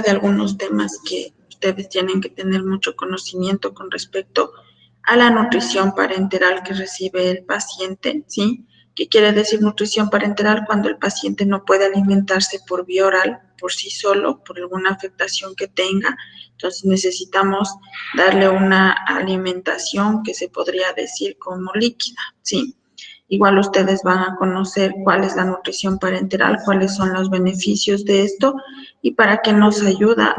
de algunos temas que ustedes tienen que tener mucho conocimiento con respecto a la nutrición parenteral que recibe el paciente, ¿sí? ¿Qué quiere decir nutrición parenteral? Cuando el paciente no puede alimentarse por vía oral por sí solo, por alguna afectación que tenga. Entonces necesitamos darle una alimentación que se podría decir como líquida, ¿sí? Igual ustedes van a conocer cuál es la nutrición parenteral, cuáles son los beneficios de esto y para qué nos ayuda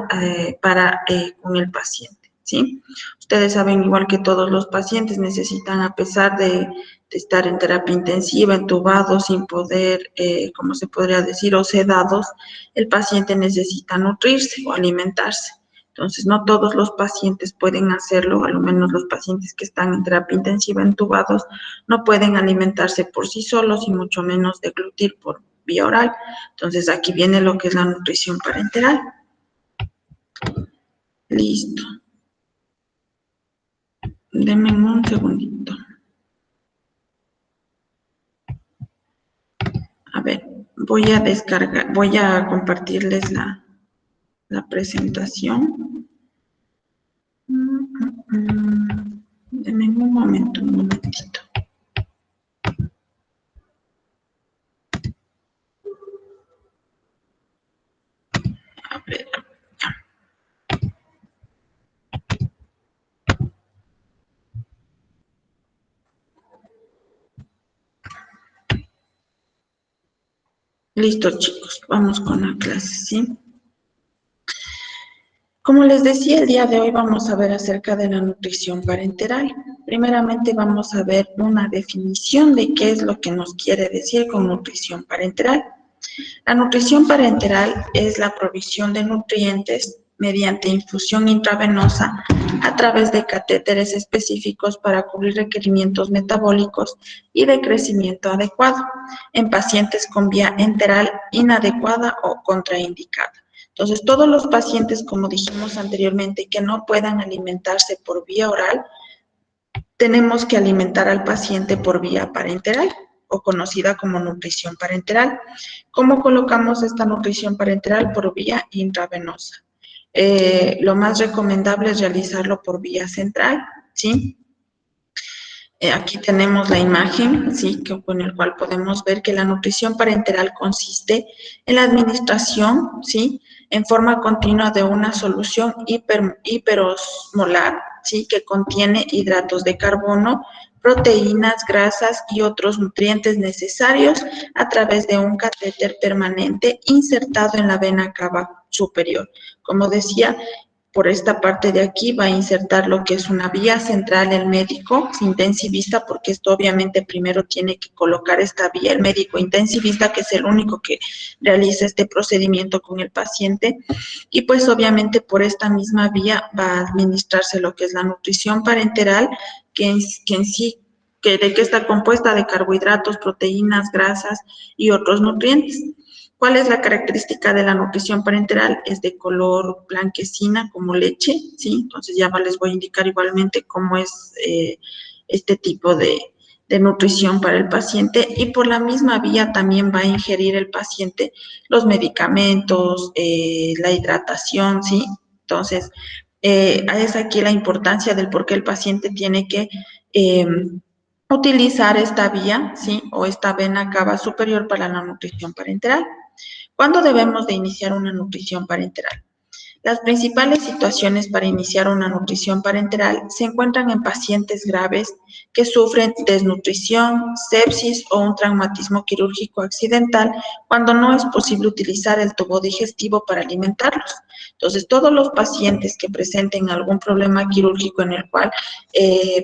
con el paciente, ¿sí? Ustedes saben, igual que todos los pacientes, necesitan, a pesar de estar en terapia intensiva, entubados, sin poder, ¿cómo se podría decir?, o sedados, el paciente necesita nutrirse o alimentarse. Entonces, no todos los pacientes pueden hacerlo, a lo menos los pacientes que están en terapia intensiva entubados no pueden alimentarse por sí solos y mucho menos deglutir por vía oral. Entonces, aquí viene lo que es la nutrición parenteral. Listo. Denme un segundito. A ver, voy a compartirles la presentación. Denme un momentito. A ver. Listo, chicos, vamos con la clase, ¿sí? Como les decía, el día de hoy vamos a ver acerca de la nutrición parenteral. Primeramente vamos a ver una definición de qué es lo que nos quiere decir con nutrición parenteral. La nutrición parenteral es la provisión de nutrientes mediante infusión intravenosa a través de catéteres específicos para cubrir requerimientos metabólicos y de crecimiento adecuado en pacientes con vía enteral inadecuada o contraindicada. Entonces, todos los pacientes, como dijimos anteriormente, que no puedan alimentarse por vía oral, tenemos que alimentar al paciente por vía parenteral o conocida como nutrición parenteral. ¿Cómo colocamos esta nutrición parenteral? Por vía intravenosa. Lo más recomendable es realizarlo por vía central, ¿sí? Aquí tenemos la imagen, ¿sí? Con el cual podemos ver que la nutrición parenteral consiste en la administración, ¿sí?, en forma continua de una solución hiperosmolar, ¿sí?, que contiene hidratos de carbono, proteínas, grasas y otros nutrientes necesarios a través de un catéter permanente insertado en la vena cava superior. Como decía, por esta parte de aquí va a insertar lo que es una vía central el médico intensivista, porque esto obviamente primero tiene que colocar esta vía el médico intensivista, que es el único que realiza este procedimiento con el paciente, y pues obviamente por esta misma vía va a administrarse lo que es la nutrición parenteral, de qué está compuesta: de carbohidratos, proteínas, grasas y otros nutrientes. ¿Cuál es la característica de la nutrición parenteral? Es de color blanquecina, como leche, ¿sí? Entonces ya les voy a indicar igualmente cómo es este tipo de nutrición para el paciente, y por la misma vía también va a ingerir el paciente los medicamentos, la hidratación, ¿sí? Entonces, es aquí la importancia del por qué el paciente tiene que utilizar esta vía, ¿sí?, o esta vena cava superior para la nutrición parenteral. ¿Cuándo debemos de iniciar una nutrición parenteral? Las principales situaciones para iniciar una nutrición parenteral se encuentran en pacientes graves que sufren desnutrición, sepsis o un traumatismo quirúrgico accidental, cuando no es posible utilizar el tubo digestivo para alimentarlos. Entonces, todos los pacientes que presenten algún problema quirúrgico en el cual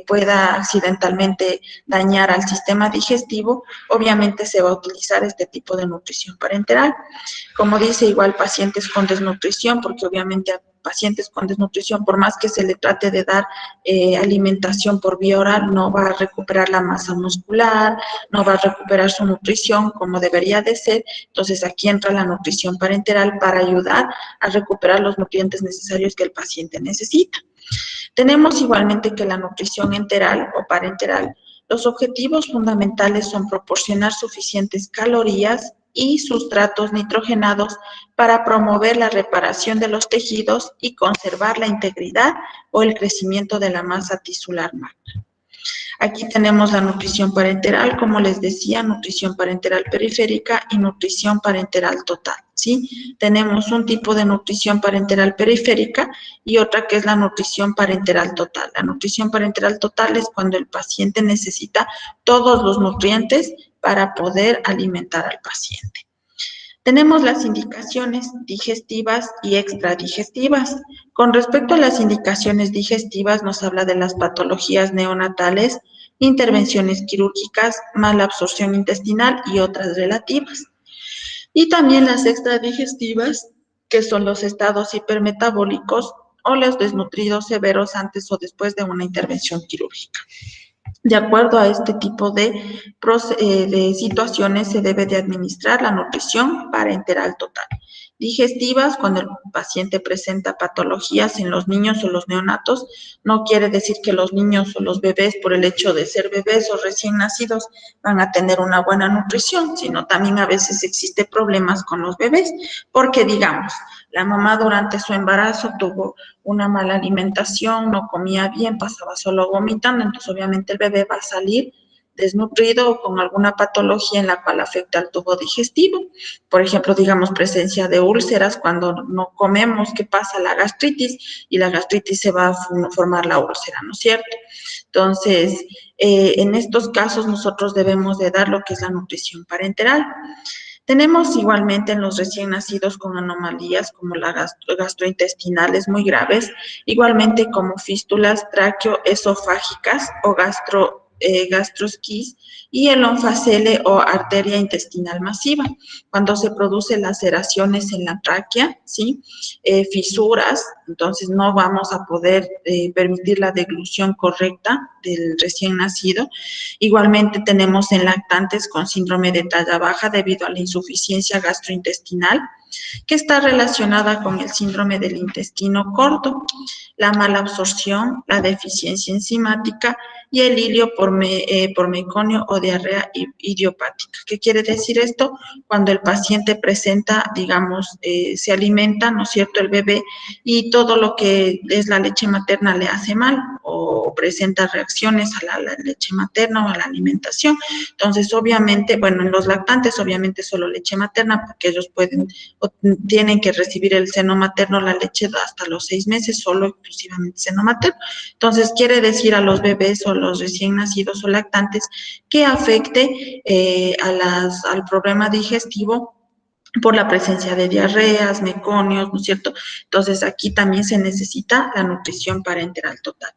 pueda accidentalmente dañar al sistema digestivo, obviamente se va a utilizar este tipo de nutrición parenteral. Como dice, igual pacientes con desnutrición, porque obviamente a pacientes con desnutrición, por más que se le trate de dar alimentación por vía oral, no va a recuperar la masa muscular, no va a recuperar su nutrición como debería de ser. Entonces aquí entra la nutrición parenteral para ayudar a recuperar los nutrientes necesarios que el paciente necesita. Tenemos igualmente que la nutrición enteral o parenteral, los objetivos fundamentales son proporcionar suficientes calorías, y sustratos nitrogenados para promover la reparación de los tejidos y conservar la integridad o el crecimiento de la masa tisular magna. Aquí tenemos la nutrición parenteral, como les decía, nutrición parenteral periférica y nutrición parenteral total, ¿sí? Tenemos un tipo de nutrición parenteral periférica y otra que es la nutrición parenteral total. La nutrición parenteral total es cuando el paciente necesita todos los nutrientes para poder alimentar al paciente. Tenemos las indicaciones digestivas y extradigestivas. Con respecto a las indicaciones digestivas, nos habla de las patologías neonatales, intervenciones quirúrgicas, mala absorción intestinal y otras relativas. Y también las extradigestivas, que son los estados hipermetabólicos o los desnutridos severos antes o después de una intervención quirúrgica. De acuerdo a este tipo de situaciones se debe de administrar la nutrición parenteral total. Digestivas, cuando el paciente presenta patologías en los niños o los neonatos, no quiere decir que los niños o los bebés, por el hecho de ser bebés o recién nacidos, van a tener una buena nutrición, sino también a veces existen problemas con los bebés, porque digamos, la mamá durante su embarazo tuvo una mala alimentación, no comía bien, pasaba solo vomitando, entonces obviamente el bebé va a salir desnutrido o con alguna patología en la cual afecta al tubo digestivo. Por ejemplo, digamos, presencia de úlceras, cuando no comemos, ¿qué pasa? La gastritis, y la gastritis se va a formar la úlcera, ¿no es cierto? Entonces, en estos casos nosotros debemos de dar lo que es la nutrición parenteral. Tenemos igualmente en los recién nacidos con anomalías como las gastrointestinales muy graves, igualmente como fístulas tráqueo-esofágicas o gastrosquis y el onfacele o arteria intestinal masiva. Cuando se producen laceraciones en la tráquea, ¿sí? Fisuras, entonces no vamos a poder permitir la deglución correcta del recién nacido. Igualmente tenemos en lactantes con síndrome de talla baja debido a la insuficiencia gastrointestinal, que está relacionada con el síndrome del intestino corto, la mala absorción, la deficiencia enzimática y el hilio por meconio o diarrea idiopática. ¿Qué quiere decir esto? Cuando el paciente presenta, digamos, se alimenta, ¿no es cierto?, el bebé, y todo lo que es la leche materna le hace mal o presenta reacciones a la leche materna o a la alimentación. Entonces, obviamente, bueno, en los lactantes, obviamente solo leche materna, porque ellos pueden o tienen que recibir el seno materno, la leche hasta los 6 meses, solo exclusivamente seno materno. Entonces, quiere decir a los bebés o los recién nacidos o lactantes que afecte al problema digestivo por la presencia de diarreas, meconios, ¿no es cierto? Entonces, aquí también se necesita la nutrición parenteral total.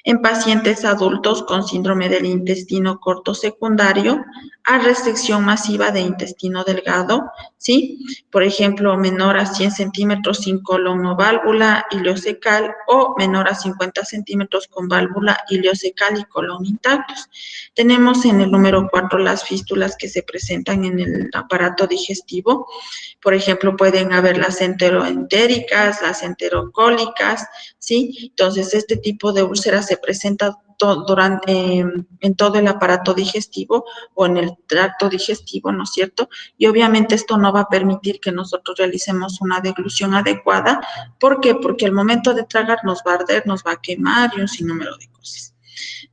En pacientes adultos con síndrome del intestino corto secundario a restricción masiva de intestino delgado, ¿sí? Por ejemplo, menor a 100 centímetros sin colon o válvula ileocecal o menor a 50 centímetros con válvula ileocecal y colon intactos. Tenemos en el número 4 las fístulas que se presentan en el aparato digestivo. Por ejemplo, pueden haber las enteroentéricas, las enterocólicas, ¿sí? Entonces, este tipo de úlceras se presenta en todo el aparato digestivo o en el tracto digestivo, ¿no es cierto? Y obviamente esto no va a permitir que nosotros realicemos una deglución adecuada. ¿Por qué? Porque al momento de tragar nos va a arder, nos va a quemar y un sinnúmero de cosas.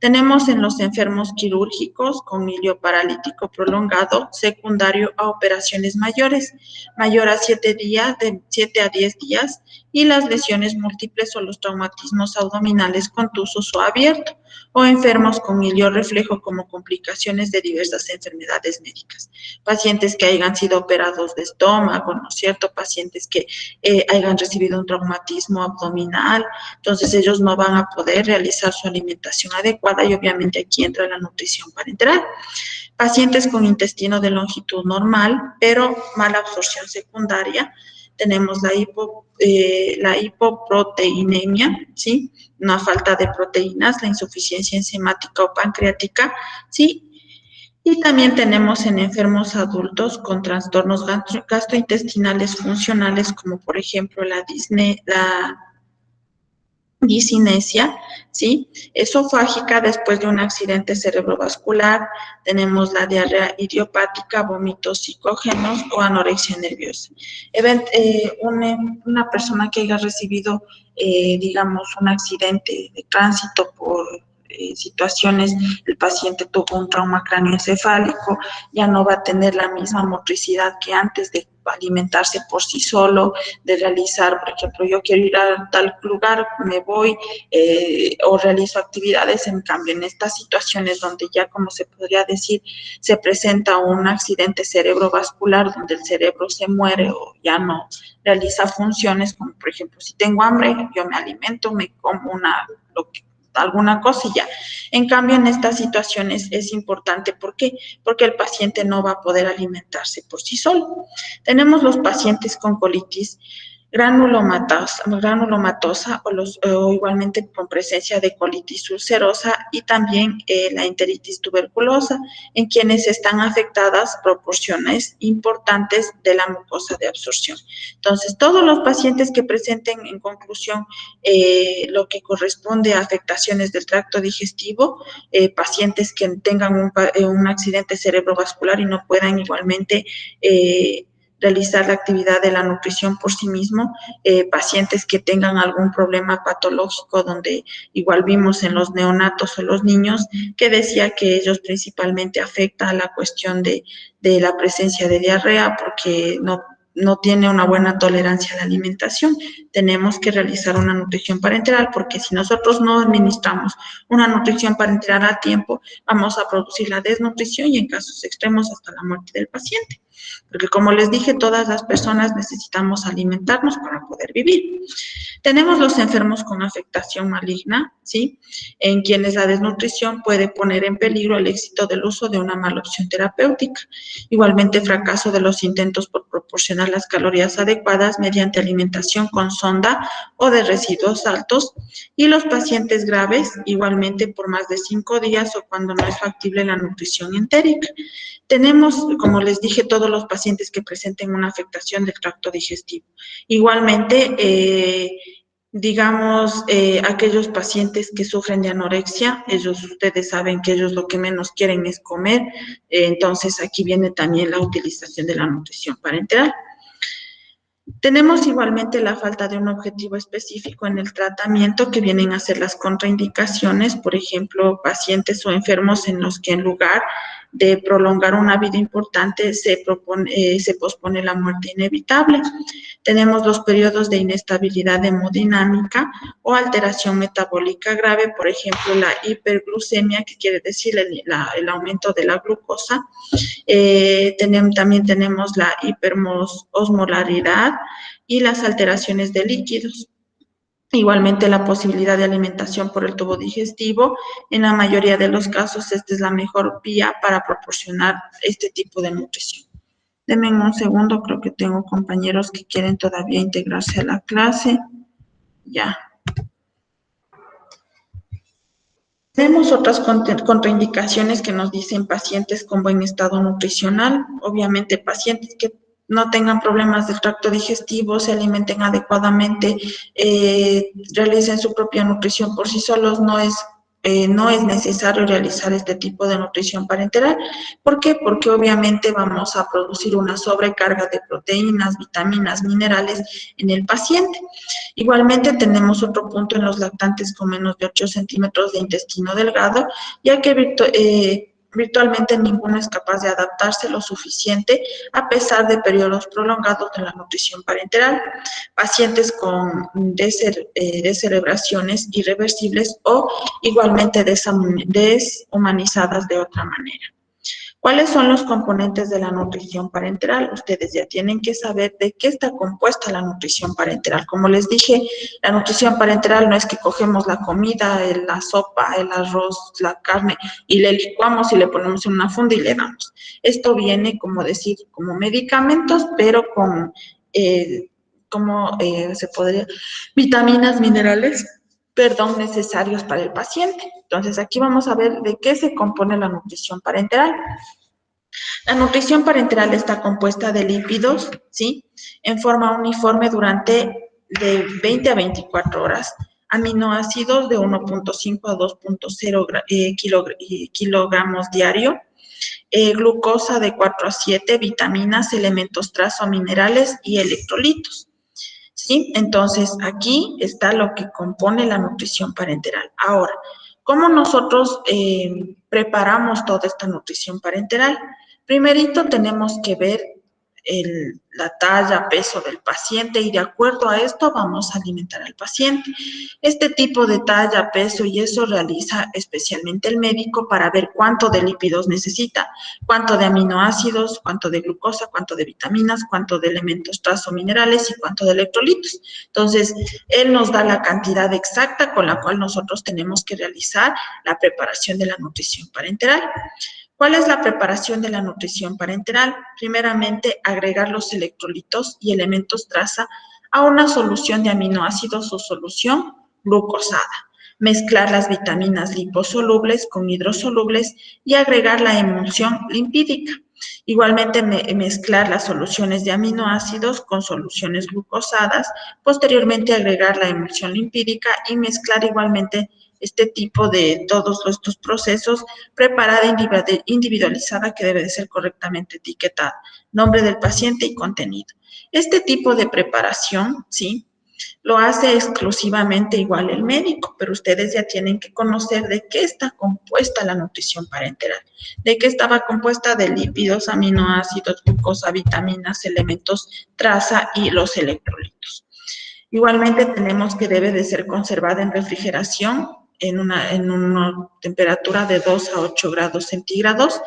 Tenemos en los enfermos quirúrgicos con hilio paralítico prolongado secundario a operaciones mayores, mayor a 7 días, de 7 a 10 días, y las lesiones múltiples o los traumatismos abdominales contusos o abiertos, o enfermos con hilio reflejo como complicaciones de diversas enfermedades médicas. Pacientes que hayan sido operados de estómago, ¿no es cierto? Pacientes que hayan recibido un traumatismo abdominal, entonces ellos no van a poder realizar su alimentación adecuada y obviamente aquí entra la nutrición parenteral. Pacientes con intestino de longitud normal, pero mala absorción secundaria, tenemos la hipoproteinemia, ¿sí? Una falta de proteínas, la insuficiencia enzimática o pancreática, ¿sí? Y también tenemos en enfermos adultos con trastornos gastrointestinales funcionales, como por ejemplo la discinesia, ¿sí? Esofágica después de un accidente cerebrovascular, tenemos la diarrea idiopática, vómitos psicógenos o anorexia nerviosa. Una persona que haya recibido, digamos, un accidente de tránsito por situaciones, el paciente tuvo un trauma cráneoencefálico, ya no va a tener la misma motricidad que antes de alimentarse por sí solo, de realizar, por ejemplo, yo quiero ir a tal lugar, me voy o realizo actividades. En cambio, en estas situaciones donde ya, como se podría decir, se presenta un accidente cerebrovascular donde el cerebro se muere o ya no realiza funciones, como por ejemplo, si tengo hambre, yo me alimento, me como alguna cosilla. En cambio, en estas situaciones es importante. ¿Por qué? Porque el paciente no va a poder alimentarse por sí solo. Tenemos los pacientes con colitis granulomatosa o igualmente con presencia de colitis ulcerosa y también la enteritis tuberculosa, en quienes están afectadas proporciones importantes de la mucosa de absorción. Entonces, todos los pacientes que presenten, en conclusión, lo que corresponde a afectaciones del tracto digestivo, pacientes que tengan un accidente cerebrovascular y no puedan igualmente realizar la actividad de la nutrición por sí mismo, pacientes que tengan algún problema patológico, donde igual vimos en los neonatos o los niños, que decía que ellos principalmente afecta a la cuestión de la presencia de diarrea, porque no tiene una buena tolerancia a la alimentación. Tenemos que realizar una nutrición parenteral, porque si nosotros no administramos una nutrición parenteral a tiempo, vamos a producir la desnutrición y en casos extremos hasta la muerte del paciente. Porque como les dije, todas las personas necesitamos alimentarnos para poder vivir. Tenemos los enfermos con afectación maligna, ¿sí? En quienes la desnutrición puede poner en peligro el éxito del uso de una mala opción terapéutica. Igualmente, fracaso de los intentos por proporcionar las calorías adecuadas mediante alimentación con sonda o de residuos altos. Y los pacientes graves, igualmente por más de 5 días o cuando no es factible la nutrición entérica. Tenemos, como les dije, todos los pacientes que presenten una afectación del tracto digestivo. Igualmente, digamos, aquellos pacientes que sufren de anorexia, ustedes saben que ellos lo que menos quieren es comer, entonces aquí viene también la utilización de la nutrición parenteral. Tenemos igualmente la falta de un objetivo específico en el tratamiento, que vienen a ser las contraindicaciones, por ejemplo, pacientes o enfermos en los que en lugar de prolongar una vida importante se pospone la muerte inevitable. Tenemos los periodos de inestabilidad hemodinámica o alteración metabólica grave, por ejemplo, la hiperglucemia, que quiere decir el aumento de la glucosa. También tenemos la hiperosmolaridad y las alteraciones de líquidos. Igualmente, la posibilidad de alimentación por el tubo digestivo. En la mayoría de los casos, esta es la mejor vía para proporcionar este tipo de nutrición. Denme un segundo, creo que tengo compañeros que quieren todavía integrarse a la clase. Ya. Tenemos otras contraindicaciones que nos dicen pacientes con buen estado nutricional. Obviamente, pacientes que no tengan problemas del tracto digestivo, se alimenten adecuadamente, realicen su propia nutrición por sí solos. No es necesario realizar este tipo de nutrición parenteral. ¿Por qué? Porque obviamente vamos a producir una sobrecarga de proteínas, vitaminas, minerales en el paciente. Igualmente, tenemos otro punto en los lactantes con menos de 8 centímetros de intestino delgado, ya que virtualmente ninguno es capaz de adaptarse lo suficiente a pesar de periodos prolongados de la nutrición parenteral. Pacientes con descerebraciones irreversibles o igualmente deshumanizadas de otra manera. ¿Cuáles son los componentes de la nutrición parenteral? Ustedes ya tienen que saber de qué está compuesta la nutrición parenteral. Como les dije, la nutrición parenteral no es que cogemos la comida, la sopa, el arroz, la carne y le licuamos y le ponemos en una funda y le damos. Esto viene, como decir, como medicamentos, pero con, vitaminas, minerales, necesarios para el paciente. Entonces, aquí vamos a ver de qué se compone la nutrición parenteral. La nutrición parenteral está compuesta de lípidos, ¿sí? En forma uniforme durante de 20 a 24 horas. aminoácidos de 1.5 a 2.0 kilogramos diario, glucosa de 4 a 7, vitaminas, elementos trazo minerales y electrolitos. ¿Sí? Entonces, aquí está lo que compone la nutrición parenteral. Ahora, ¿cómo nosotros preparamos toda esta nutrición parenteral? Primerito tenemos que ver la talla, peso del paciente y de acuerdo a esto vamos a alimentar al paciente. Este tipo de talla, peso y eso realiza especialmente el médico para ver cuánto de lípidos necesita, cuánto de aminoácidos, cuánto de glucosa, cuánto de vitaminas, cuánto de elementos trazo minerales y cuánto de electrolitos. Entonces, él nos da la cantidad exacta con la cual nosotros tenemos que realizar la preparación de la nutrición parenteral. ¿Cuál es la preparación de la nutrición parenteral? Primeramente, agregar los electrolitos y elementos traza a una solución de aminoácidos o solución glucosada. Mezclar las vitaminas liposolubles con hidrosolubles y agregar la emulsión lipídica. Igualmente, mezclar las soluciones de aminoácidos con soluciones glucosadas. Posteriormente, agregar la emulsión lipídica y mezclar igualmente este tipo de todos estos procesos, preparada individualizada que debe de ser correctamente etiquetada, nombre del paciente y contenido. Este tipo de preparación, ¿sí?, lo hace exclusivamente igual el médico, pero ustedes ya tienen que conocer de qué está compuesta la nutrición parenteral, de qué estaba compuesta de lípidos, aminoácidos, glucosa, vitaminas, elementos traza y los electrolitos. Igualmente tenemos que debe de ser conservada en refrigeración en una temperatura de 2 a 8 grados centígrados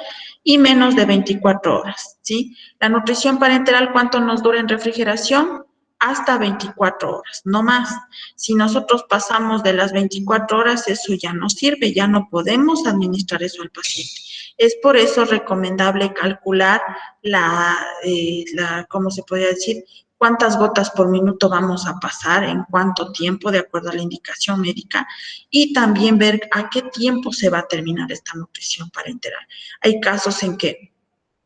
y menos de 24 horas, ¿sí? La nutrición parenteral, ¿cuánto nos dura en refrigeración? Hasta 24 horas, no más. Si nosotros pasamos de las 24 horas, eso ya no sirve, ya no podemos administrar eso al paciente. Es por eso recomendable calcular ¿cómo se podría decir?, cuántas gotas por minuto vamos a pasar, en cuánto tiempo, de acuerdo a la indicación médica, y también ver a qué tiempo se va a terminar esta nutrición parenteral. Hay casos en que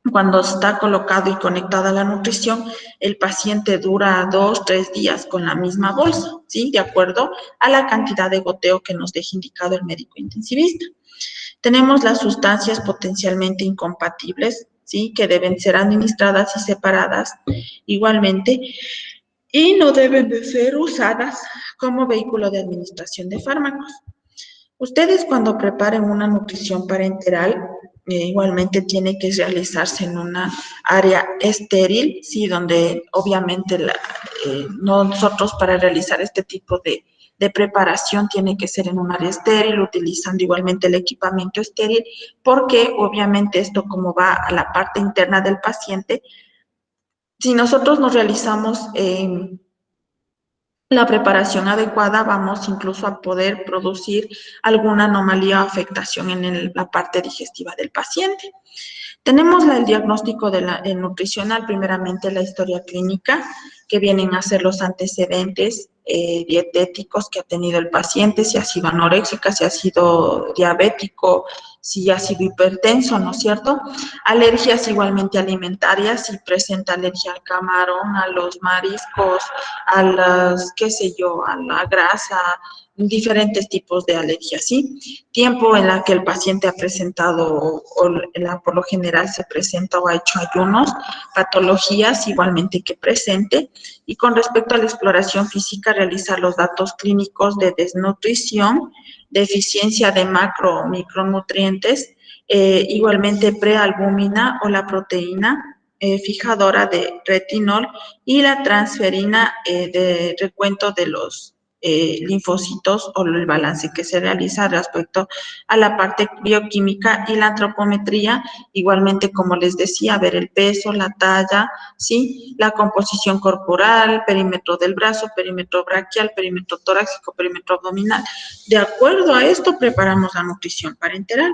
cuando está colocado y conectada la nutrición, el paciente dura 2, 3 días con la misma bolsa, ¿sí?, de acuerdo a la cantidad de goteo que nos deje indicado el médico intensivista. Tenemos las sustancias potencialmente incompatibles, ¿sí?, que deben ser administradas y separadas igualmente y no deben de ser usadas como vehículo de administración de fármacos. Ustedes cuando preparen una nutrición parenteral, igualmente tiene que realizarse en una área estéril, sí, donde obviamente nosotros para realizar este tipo de preparación tiene que ser en un área estéril, utilizando igualmente el equipamiento estéril, porque obviamente esto como va a la parte interna del paciente, si nosotros nos realizamos la preparación adecuada, vamos incluso a poder producir alguna anomalía o afectación en la parte digestiva del paciente. Tenemos el diagnóstico nutricional, primeramente la historia clínica, que vienen a ser los antecedentes dietéticos que ha tenido el paciente, si ha sido anoréxica, si ha sido diabético, si ha sido hipertenso, ¿no es cierto? Alergias igualmente alimentarias, si presenta alergia al camarón, a los mariscos, a las, qué sé yo, a la grasa, diferentes tipos de alergias, ¿sí? Tiempo en la que el paciente ha presentado, por lo general se presenta o ha hecho ayunos, patologías igualmente que presente, y con respecto a la exploración física, realizar los datos clínicos de desnutrición, deficiencia de macro o micronutrientes, igualmente prealbúmina o la proteína fijadora de retinol y la transferina de recuento de los linfocitos o el balance que se realiza respecto a la parte bioquímica y la antropometría, igualmente como les decía, ver el peso, la talla, ¿sí?, la composición corporal, perímetro del brazo, perímetro braquial, perímetro torácico, perímetro abdominal. De acuerdo a esto preparamos la nutrición parenteral.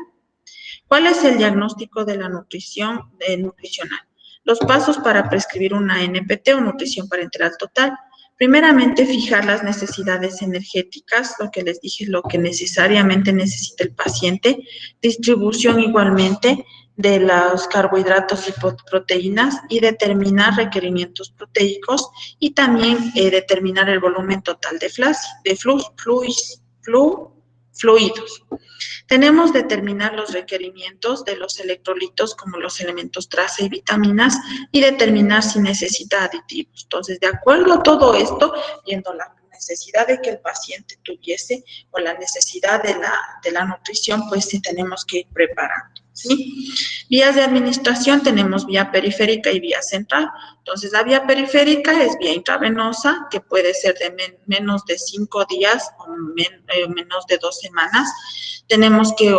¿Cuál es el diagnóstico de la nutrición nutricional? Los pasos para prescribir una NPT o nutrición parenteral total. Primeramente, fijar las necesidades energéticas, lo que les dije, lo que necesariamente necesita el paciente. Distribución igualmente de los carbohidratos y proteínas y determinar requerimientos proteicos y también determinar el volumen total de fluidos. Tenemos que determinar los requerimientos de los electrolitos como los elementos traza y vitaminas y determinar si necesita aditivos. Entonces, de acuerdo a todo esto, viendo la necesidad de que el paciente tuviese o la necesidad de la nutrición, pues sí tenemos que ir preparando, ¿sí? Vías de administración, tenemos vía periférica y vía central. Entonces, la vía periférica es vía intravenosa, que puede ser de menos de 5 días o menos de 2 semanas. Tenemos que,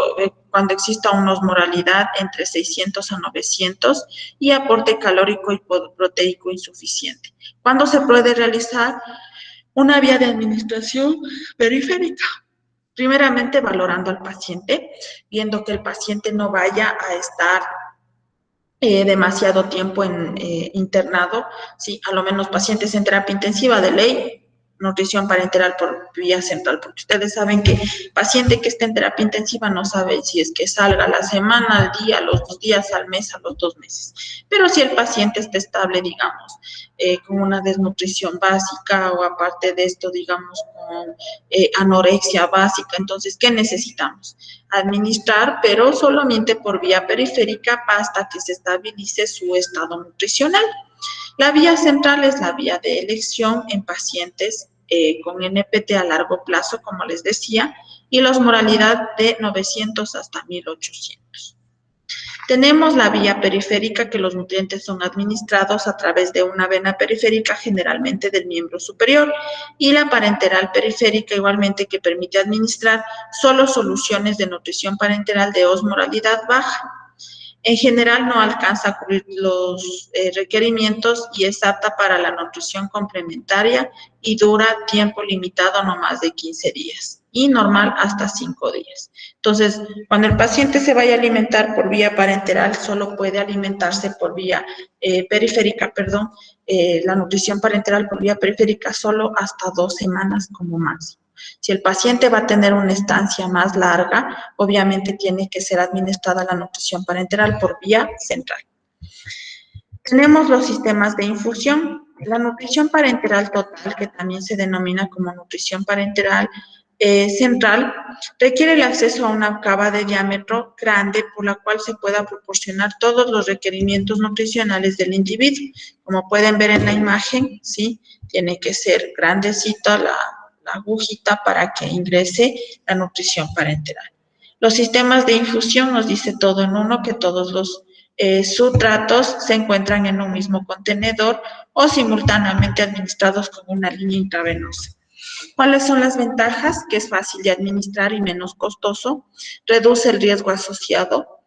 cuando exista una osmolaridad entre 600 a 900 y aporte calórico y proteico insuficiente. ¿Cuándo se puede realizar una vía de administración periférica? Primeramente, valorando al paciente, viendo que el paciente no vaya a estar demasiado tiempo internado, ¿sí? A lo menos pacientes en terapia intensiva de ley, nutrición parenteral por vía central, porque ustedes saben que paciente que esté en terapia intensiva no sabe si es que salga a la semana, al día, a los 2 días, al mes, a los 2 meses. Pero si el paciente está estable, digamos, con una desnutrición básica o aparte de esto, digamos, con anorexia básica, entonces, ¿qué necesitamos? Administrar, pero solamente por vía periférica hasta que se estabilice su estado nutricional. La vía central es la vía de elección en pacientes con NPT a largo plazo, como les decía, y la osmolaridad de 900 hasta 1800. Tenemos la vía periférica, que los nutrientes son administrados a través de una vena periférica, generalmente del miembro superior, y la parenteral periférica, igualmente, que permite administrar solo soluciones de nutrición parenteral de osmolaridad baja. En general no alcanza a cubrir los requerimientos y es apta para la nutrición complementaria y dura tiempo limitado, no más de 15 días y normal hasta 5 días. Entonces, cuando el paciente se vaya a alimentar por vía parenteral, solo puede alimentarse por vía periférica, la nutrición parenteral por vía periférica solo hasta 2 semanas como máximo. Si el paciente va a tener una estancia más larga, obviamente tiene que ser administrada la nutrición parenteral por vía central. Tenemos los sistemas de infusión. La nutrición parenteral total, que también se denomina como nutrición parenteral central, requiere el acceso a una cava de diámetro grande por la cual se pueda proporcionar todos los requerimientos nutricionales del individuo. Como pueden ver en la imagen, ¿sí? Tiene que ser grandecita la agujita para que ingrese la nutrición parenteral. Los sistemas de infusión nos dice todo en uno, que todos los sustratos se encuentran en un mismo contenedor o simultáneamente administrados con una línea intravenosa. ¿Cuáles son las ventajas? Que es fácil de administrar y menos costoso, reduce el riesgo asociado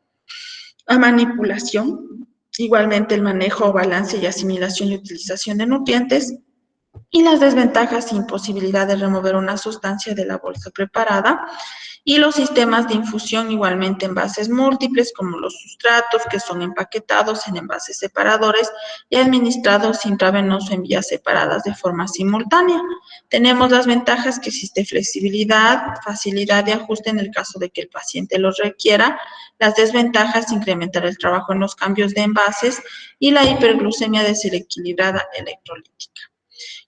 a manipulación, igualmente el manejo, balance y asimilación y utilización de nutrientes, y las desventajas: imposibilidad de remover una sustancia de la bolsa preparada, y los sistemas de infusión igualmente envases múltiples, como los sustratos, que son empaquetados en envases separadores y administrados intravenoso en vías separadas de forma simultánea. Tenemos las ventajas: que existe flexibilidad, facilidad de ajuste en el caso de que el paciente los requiera. Las desventajas: incrementar el trabajo en los cambios de envases y la hiperglucemia desequilibrada electrolítica.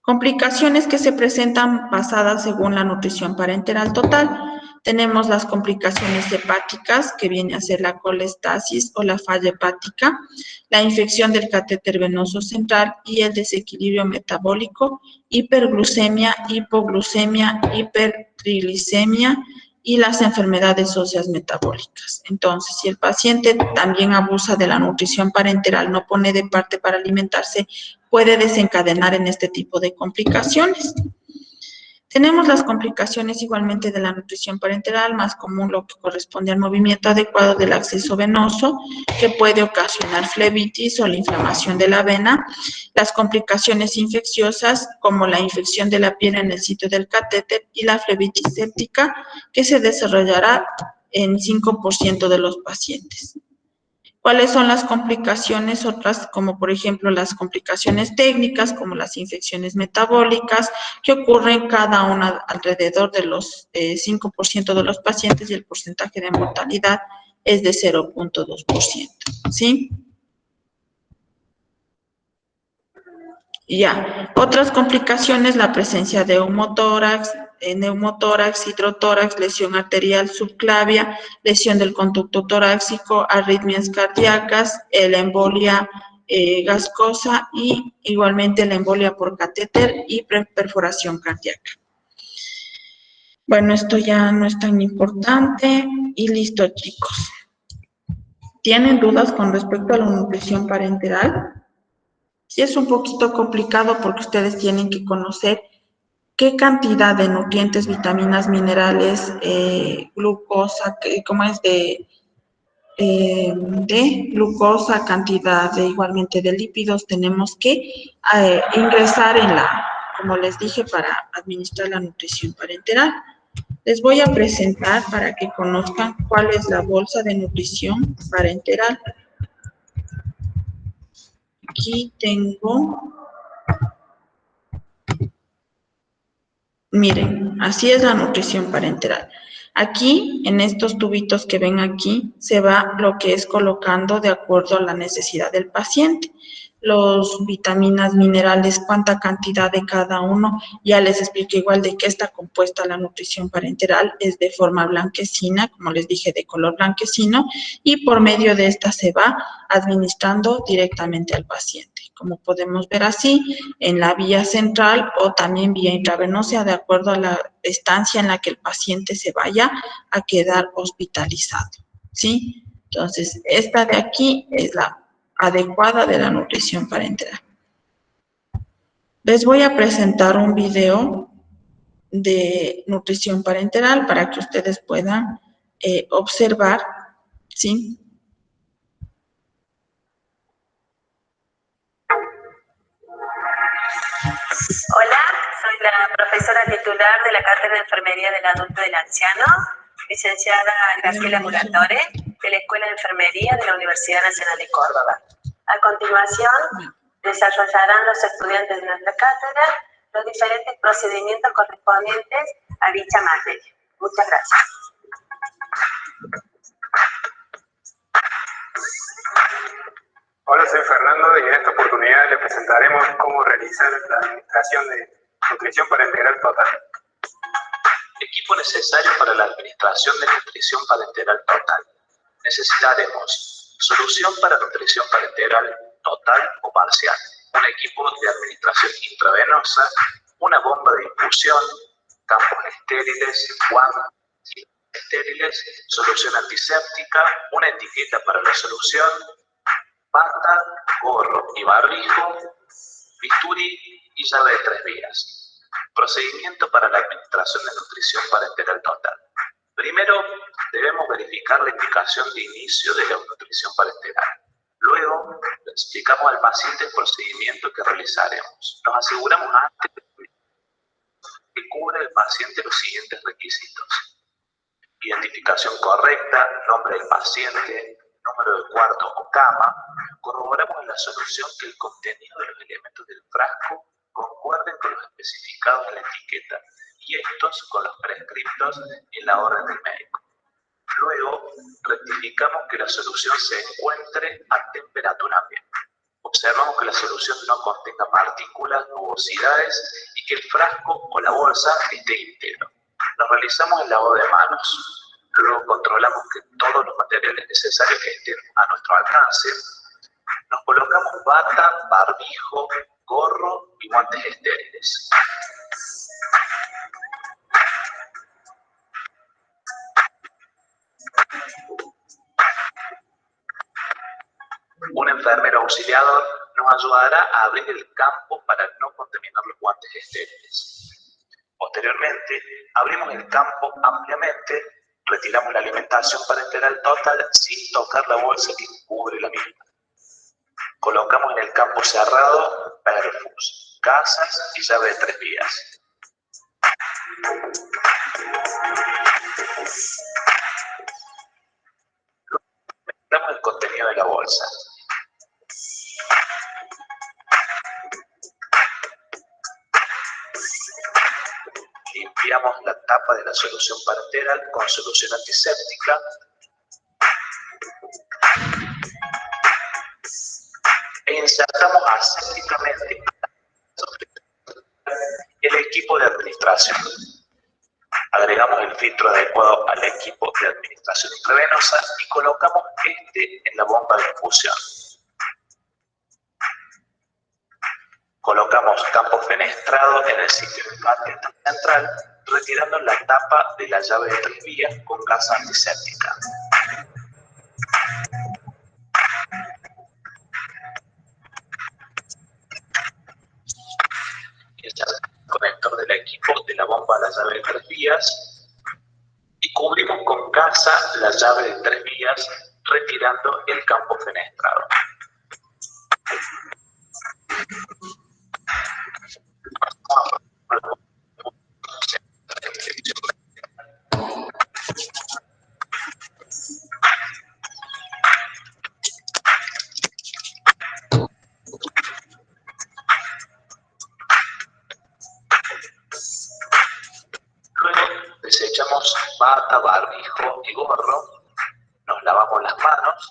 Complicaciones que se presentan basadas según la nutrición parenteral total. Tenemos las complicaciones hepáticas, que viene a ser la colestasis o la falla hepática, la infección del catéter venoso central y el desequilibrio metabólico, hiperglucemia, hipoglucemia, hipertriglicemia y las enfermedades óseas metabólicas. Entonces, si el paciente también abusa de la nutrición parenteral, no pone de parte para alimentarse, puede desencadenar en este tipo de complicaciones. Tenemos las complicaciones igualmente de la nutrición parenteral, más común lo que corresponde al movimiento adecuado del acceso venoso, que puede ocasionar flebitis o la inflamación de la vena. Las complicaciones infecciosas, como la infección de la piel en el sitio del catéter y la flebitis séptica, que se desarrollará en 5% de los pacientes. ¿Cuáles son las complicaciones? Otras, como por ejemplo las complicaciones técnicas, como las infecciones metabólicas, que ocurren cada una alrededor de los 5% de los pacientes, y el porcentaje de mortalidad es de 0.2%, ¿sí? Ya, otras complicaciones, la presencia de neumotórax, hidrotórax, lesión arterial subclavia, lesión del conducto torácico, arritmias cardíacas, la embolia gascosa y igualmente la embolia por catéter y perforación cardíaca. Bueno, esto ya no es tan importante y listo, chicos. ¿Tienen dudas con respecto a la nutrición parenteral? Sí, es un poquito complicado porque ustedes tienen que conocer qué cantidad de nutrientes, vitaminas, minerales, glucosa, cómo es de glucosa, cantidad de igualmente de lípidos tenemos que ingresar como les dije, para administrar la nutrición parenteral. Les voy a presentar para que conozcan cuál es la bolsa de nutrición parenteral. Aquí tengo. Miren, así es la nutrición parenteral. Aquí, en estos tubitos que ven aquí, se va lo que es colocando de acuerdo a la necesidad del paciente. Los vitaminas, minerales, cuánta cantidad de cada uno. Ya les expliqué igual de qué está compuesta la nutrición parenteral. Es de forma blanquecina, como les dije, de color blanquecino, y por medio de esta se va administrando directamente al paciente. Como podemos ver así, en la vía central o también vía intravenosa, de acuerdo a la estancia en la que el paciente se vaya a quedar hospitalizado, ¿sí? Entonces, esta de aquí es la adecuada de la nutrición parenteral. Les voy a presentar un video de nutrición parenteral para que ustedes puedan observar, ¿sí? Hola, soy la profesora titular de la Cátedra de Enfermería del Adulto y del Anciano, licenciada Graciela Muratore, de la Escuela de Enfermería de la Universidad Nacional de Córdoba. A continuación, desarrollarán los estudiantes de nuestra cátedra los diferentes procedimientos correspondientes a dicha materia. Muchas gracias. Hola, soy Fernando y en esta oportunidad le presentaremos cómo realizar la administración de nutrición parenteral total. Equipo necesario para la administración de nutrición parenteral total. Necesitaremos solución para nutrición parenteral total o parcial, un equipo de administración intravenosa, una bomba de infusión, campos estériles, guantes estériles, solución antiséptica, una etiqueta para la solución, bata, gorro y barbijo, bisturí y llave de 3 vías. Procedimiento para la administración de nutrición parenteral total. Primero, debemos verificar la indicación de inicio de la nutrición parenteral. Luego, le explicamos al paciente el procedimiento que realizaremos. Nos aseguramos antes que cubra el paciente los siguientes requisitos: identificación correcta, nombre del paciente, número de cuarto o cama. Corroboramos en la solución que el contenido de los elementos del frasco concuerden con los especificados en la etiqueta y estos con los prescriptos en la orden del médico. Luego, rectificamos que la solución se encuentre a temperatura ambiente. Observamos que la solución no contenga partículas, nubosidades y que el frasco o la bolsa esté íntegro. Nos realizamos el lavado de manos. Luego controlamos que todos los materiales necesarios estén a nuestro alcance. Nos colocamos bata, barbijo, gorro y guantes estériles. Un enfermero auxiliador nos ayudará a abrir el campo para no contaminar los guantes estériles. Posteriormente, abrimos el campo ampliamente, retiramos la alimentación parenteral total sin tocar la bolsa que cubre la misma. Colocamos en el campo cerrado perfus, gasas y llave de 3 vías. Mezclamos el contenido de la bolsa. Limpiamos la tapa de la solución parenteral con solución antiséptica. insertamos asépticamente el equipo de administración. Agregamos el filtro adecuado al equipo de administración intravenosa y colocamos este en la bomba de infusión. Colocamos campo fenestrado en el sitio del catéter central, retirando la tapa de la llave de 3 vías con gasa antiséptica. Insertamos el conector del equipo de la bomba a la llave de 3 vías y cubrimos con gasa la llave de 3 vías, retirando el campo fenestrado. Luego desechamos bata, barbijo y gorro, nos lavamos las manos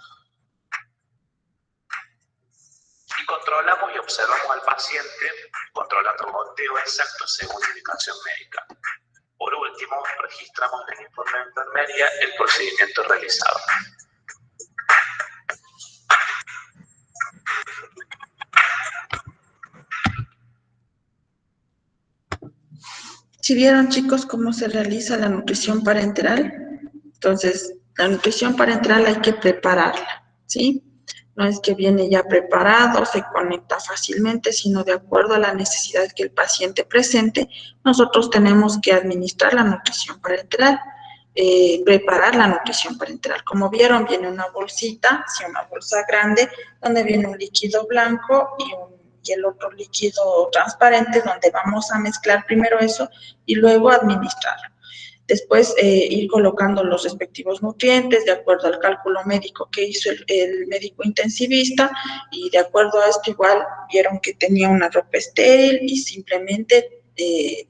y controlamos y observamos al paciente, controlando el goteo exacto según indicación médica. Por último, registramos en el informe de enfermería el procedimiento realizado. ¿Sí vieron, chicos, cómo se realiza la nutrición parenteral? Entonces, la nutrición parenteral hay que prepararla, ¿sí? No es que viene ya preparado, se conecta fácilmente, sino de acuerdo a la necesidad que el paciente presente, nosotros tenemos que administrar la nutrición parenteral, preparar la nutrición parenteral. Como vieron, viene una bolsita, sí, una bolsa grande, donde viene un líquido blanco y el otro líquido transparente, donde vamos a mezclar primero eso y luego administrarlo. Después ir colocando los respectivos nutrientes de acuerdo al cálculo médico que hizo el médico intensivista, y de acuerdo a esto igual vieron que tenía una ropa estéril y simplemente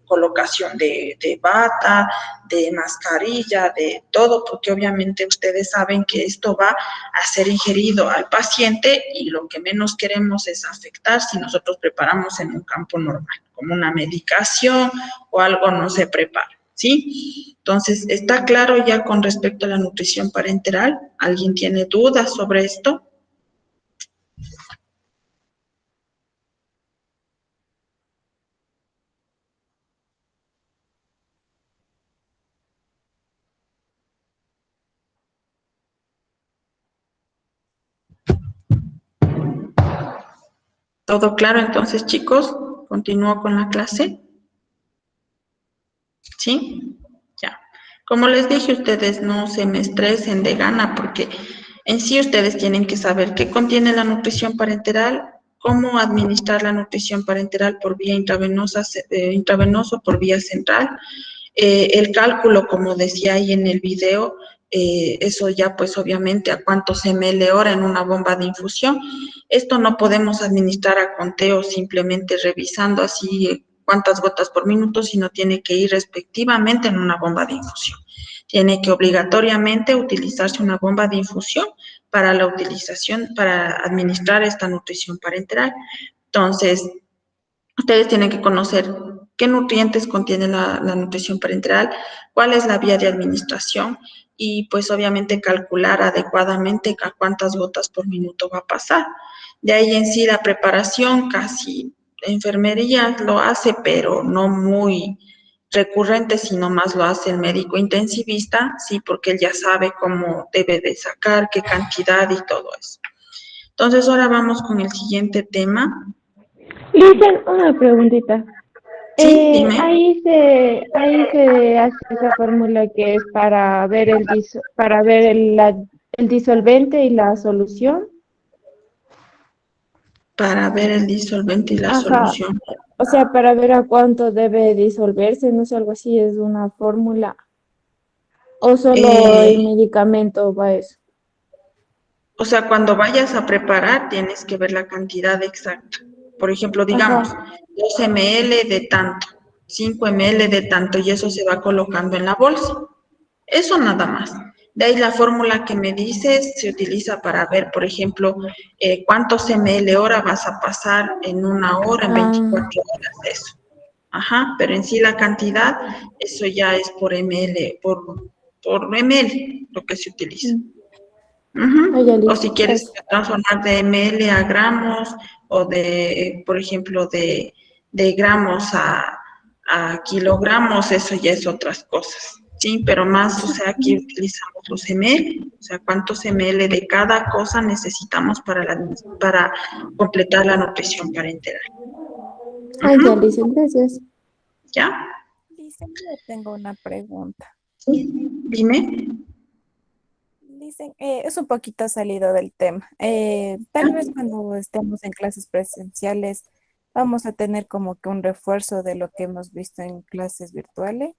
colocación de bata, de mascarilla, de todo, porque obviamente ustedes saben que esto va a ser ingerido al paciente y lo que menos queremos es afectar si nosotros preparamos en un campo normal, como una medicación o algo no se prepara, ¿sí? Entonces, ¿está claro ya con respecto a la nutrición parenteral? ¿Alguien tiene dudas sobre esto? ¿Todo claro entonces, chicos? ¿Continúo con la clase? ¿Sí? Ya. Como les dije, ustedes no se me estresen de gana, porque en sí ustedes tienen que saber qué contiene la nutrición parenteral, cómo administrar la nutrición parenteral por vía intravenosa, intravenoso, por vía central, el cálculo, como decía ahí en el video, eso ya pues obviamente a cuántos ml hora en una bomba de infusión. Esto no podemos administrar a conteo simplemente revisando así cuántas gotas por minuto, sino tiene que ir respectivamente en una bomba de infusión. Tiene que obligatoriamente utilizarse una bomba de infusión para la utilización, para administrar esta nutrición parenteral. Entonces, ustedes tienen que conocer qué nutrientes contiene la nutrición parenteral, cuál es la vía de administración y pues obviamente calcular adecuadamente a cuántas gotas por minuto va a pasar. De ahí en sí la preparación casi la enfermería lo hace, pero no muy recurrente, sino más lo hace el médico intensivista, sí, porque él ya sabe cómo debe de sacar, qué cantidad y todo eso. Entonces ahora vamos con el siguiente tema. Listen, una preguntita. Sí, dime. Ahí se hace esa fórmula que es para ver el disolvente y la solución. Para ver el disolvente y la solución. O sea, para ver a cuánto debe disolverse, no sé, algo así, es una fórmula. ¿O solo el medicamento va a eso? O sea, cuando vayas a preparar tienes que ver la cantidad exacta. Por ejemplo, digamos, 2 ml de tanto, 5 ml de tanto, y eso se va colocando en la bolsa. Eso nada más. De ahí la fórmula que me dices se utiliza para ver, por ejemplo, cuántos ml hora vas a pasar en una hora, en Ah, 24 horas, eso. Ajá, pero en sí la cantidad, eso ya es por ml, por ml lo que se utiliza. mm, ya Ujú. O si listo, quieres gracias. transformar de ml a gramos o de, por ejemplo, de gramos a kilogramos, eso ya es otras cosas, ¿sí? Pero más, o sea, aquí utilizamos los ml, o sea, cuántos ml de cada cosa necesitamos para completar la nutrición parenteral. Ya Ujú. listo, gracias. ¿Ya? Dicen, yo tengo una pregunta. Sí, dime. Dicen, es un poquito salido del tema. Tal vez cuando estemos en clases presenciales vamos a tener como que un refuerzo de lo que hemos visto en clases virtuales.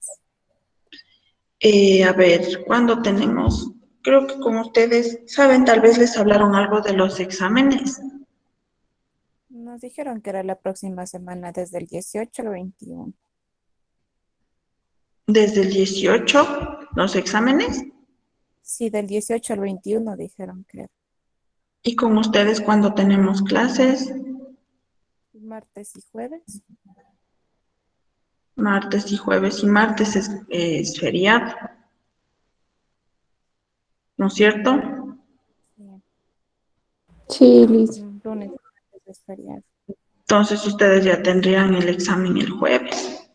A ver, ¿cuándo tenemos? Creo que como ustedes saben, tal vez les hablaron algo de los exámenes. Nos dijeron que era la próxima semana, desde el 18 al 21. Desde el 18, los exámenes. Sí, del 18 al 21 dijeron que era ¿Y con ustedes cuándo tenemos clases? martes y jueves. Martes y jueves. Y martes es feriado, ¿no es cierto? Sí, Sí, listo. lunes y martes es feriado. Entonces ustedes ya tendrían el examen el jueves.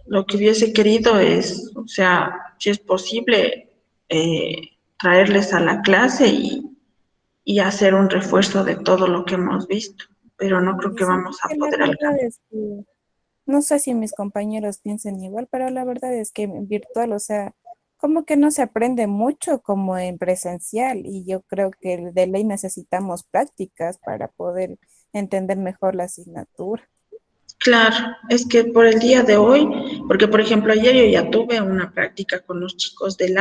Lo que hubiese querido es, o sea, si es posible, traerles a la clase y hacer un refuerzo de todo lo que hemos visto, pero no creo que Dicen vamos a que la poder verdad alcanzar. es que no sé si mis compañeros piensan igual, pero la verdad es que en virtual, o sea, como que no se aprende mucho como en presencial y yo creo que de ley necesitamos prácticas para poder entender mejor la asignatura. Claro, es que por el día de hoy, porque por ejemplo ayer yo ya tuve una práctica con los chicos de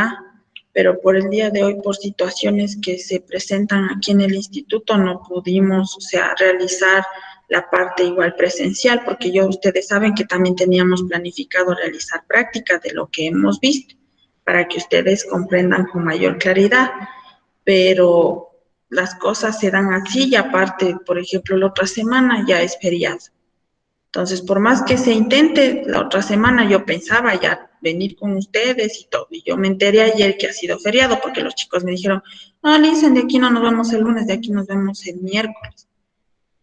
pero por el día de hoy, por situaciones que se presentan aquí en el instituto, no pudimos, o sea, realizar la parte igual presencial, porque ustedes saben que también teníamos planificado realizar práctica de lo que hemos visto, para que ustedes comprendan con mayor claridad, pero las cosas se dan así y aparte, por ejemplo, la otra semana ya es feriado. Entonces, por más que se intente, la otra semana yo pensaba ya venir con ustedes y todo. Y yo me enteré ayer que ha sido feriado porque los chicos me dijeron, no, Lisen, de aquí no nos vemos el lunes, de aquí nos vemos el miércoles.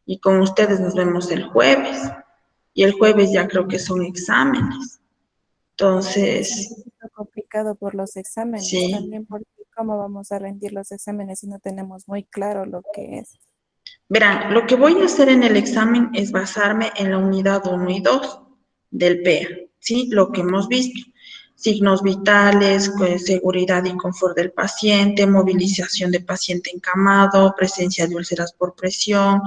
Y con ustedes nos vemos el jueves. Y el jueves ya creo que son exámenes. Sí, es un Entonces, poquito complicado por los exámenes, sí. también porque cómo vamos a rendir los exámenes si no tenemos muy claro lo que es. Verán, lo que voy a hacer en el examen es basarme en la unidad 1 y 2 del PEA, ¿sí? Lo que hemos visto. Signos vitales, pues, seguridad y confort del paciente, movilización de paciente encamado, presencia de úlceras por presión,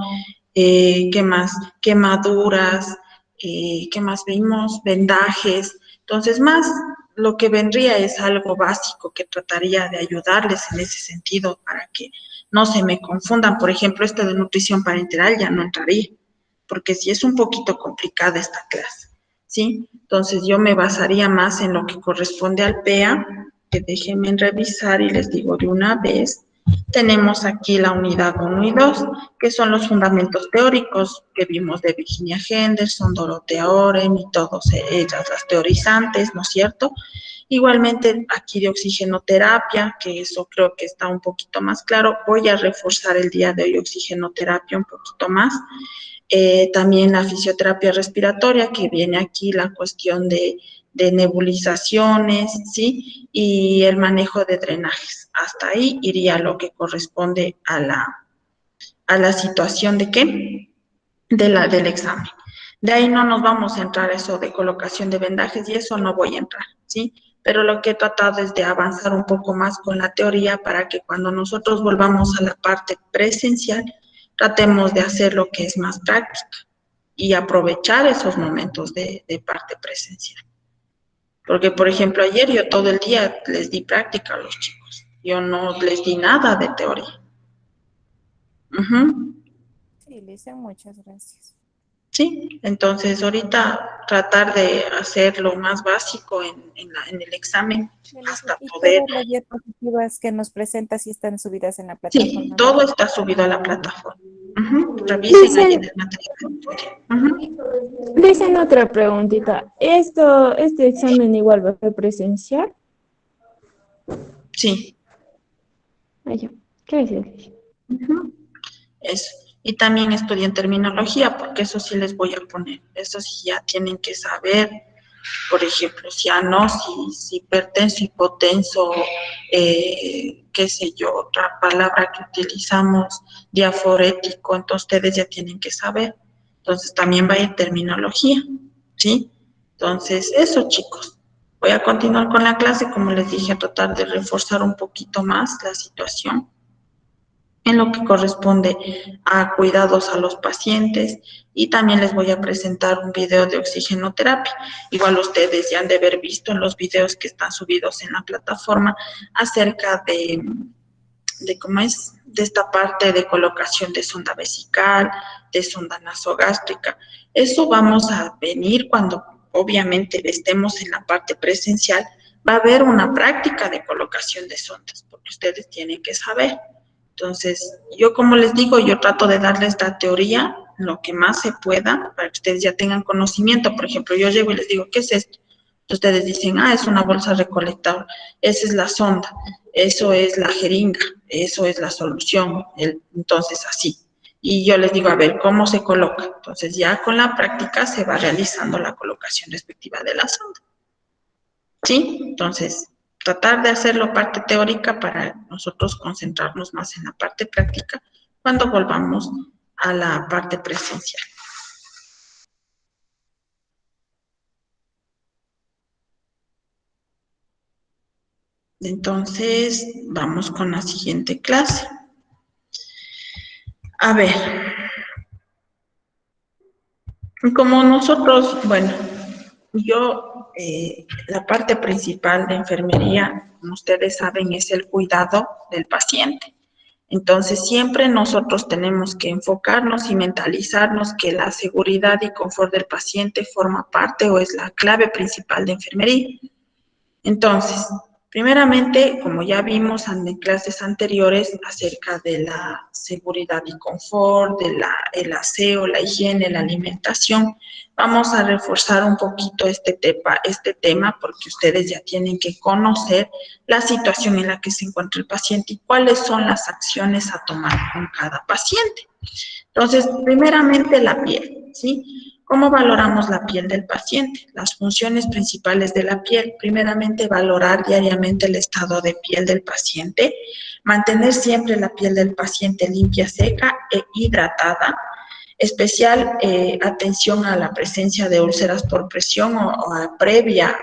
¿qué más? Quemaduras, ¿qué más vimos? Vendajes. Entonces, más lo que vendría es algo básico que trataría de ayudarles en ese sentido para que no se me confundan. Por ejemplo, esta de nutrición parenteral ya no entraría, porque sí es un poquito complicada esta clase, ¿sí? Entonces yo me basaría más en lo que corresponde al PEA, que déjenme revisar y les digo de una vez. Tenemos aquí la unidad 1 y 2, que son los fundamentos teóricos que vimos de Virginia Henderson, Dorothea Oren y todas ellas, las teorizantes, ¿no es cierto? Igualmente aquí de oxigenoterapia, que eso creo que está un poquito más claro. Voy a reforzar el día de hoy oxigenoterapia un poquito más. También la fisioterapia respiratoria, que viene aquí la cuestión de nebulizaciones, ¿sí? Y el manejo de drenajes. Hasta ahí iría lo que corresponde a la situación de qué? Del examen. De ahí no nos vamos a entrar a eso de colocación de vendajes y eso no voy a entrar, ¿sí? Pero lo que he tratado es de avanzar un poco más con la teoría para que cuando nosotros volvamos a la parte presencial, tratemos de hacer lo que es más práctica y aprovechar esos momentos de parte presencial. Porque, por Ya, ejemplo, ayer yo todo el día les di práctica a los chicos. Yo no les di nada de teoría. Ujú. sí, Lisa, muchas gracias. ¿sí? Entonces, ahorita tratar de hacer lo más básico en el examen hasta Y poder. todas las diapositivas que nos presenta sí están subidas en la Sí, plataforma, todo ¿verdad? está subido a la plataforma. Revisen ahí en el material de estudio. Dicen otra preguntita. ¿Este examen igual va a ser presencial? Sí. Ay, ya. Gracias. Eso. Y también estudien terminología, porque eso sí les voy a poner. Eso sí ya tienen que saber, por ejemplo, cianosis, hipertenso, hipotenso, qué sé yo, otra palabra que utilizamos, diaforético, entonces ustedes ya tienen que saber. Entonces también va a ir terminología, ¿sí? Entonces, eso, chicos. Voy a continuar con la clase, como les dije, a tratar de reforzar un poquito más la situación en lo que corresponde a cuidados a los pacientes, y también les voy a presentar un video de oxigenoterapia. Igual ustedes ya han de haber visto en los videos que están subidos en la plataforma acerca de cómo es, de esta parte de colocación de sonda vesical, de sonda nasogástrica. Eso vamos a venir cuando obviamente estemos en la parte presencial. Va a haber una práctica de colocación de sondas, porque ustedes tienen que saber. Entonces, yo como les digo, yo trato de darles la teoría lo que más se pueda para que ustedes ya tengan conocimiento. Por ejemplo, yo llego y les digo, ¿qué es esto? Ustedes dicen, es una bolsa recolectable, esa es la sonda, eso es la jeringa, eso es la solución, entonces así. Y yo les digo, a ver, ¿cómo se coloca? Entonces ya con la práctica se va realizando la colocación respectiva de la sonda. ¿Sí? Entonces, tratar de hacerlo parte teórica para nosotros concentrarnos más en la parte práctica cuando volvamos a la parte presencial. Entonces, vamos con la siguiente clase. A ver, como nosotros, bueno, yo, la parte principal de enfermería, como ustedes saben, es el cuidado del paciente. Entonces, siempre nosotros tenemos que enfocarnos y mentalizarnos que la seguridad y confort del paciente forma parte o es la clave principal de enfermería. Entonces, primeramente, como ya vimos en clases anteriores acerca de la seguridad y confort, el aseo, la higiene, la alimentación, vamos a reforzar un poquito este tema porque ustedes ya tienen que conocer la situación en la que se encuentra el paciente y cuáles son las acciones a tomar con cada paciente. Entonces, primeramente la piel, ¿sí? ¿Cómo valoramos la piel del paciente? Las funciones principales de la piel, primeramente valorar diariamente el estado de piel del paciente, mantener siempre la piel del paciente limpia, seca e hidratada, especial atención a la presencia de úlceras por presión o a previa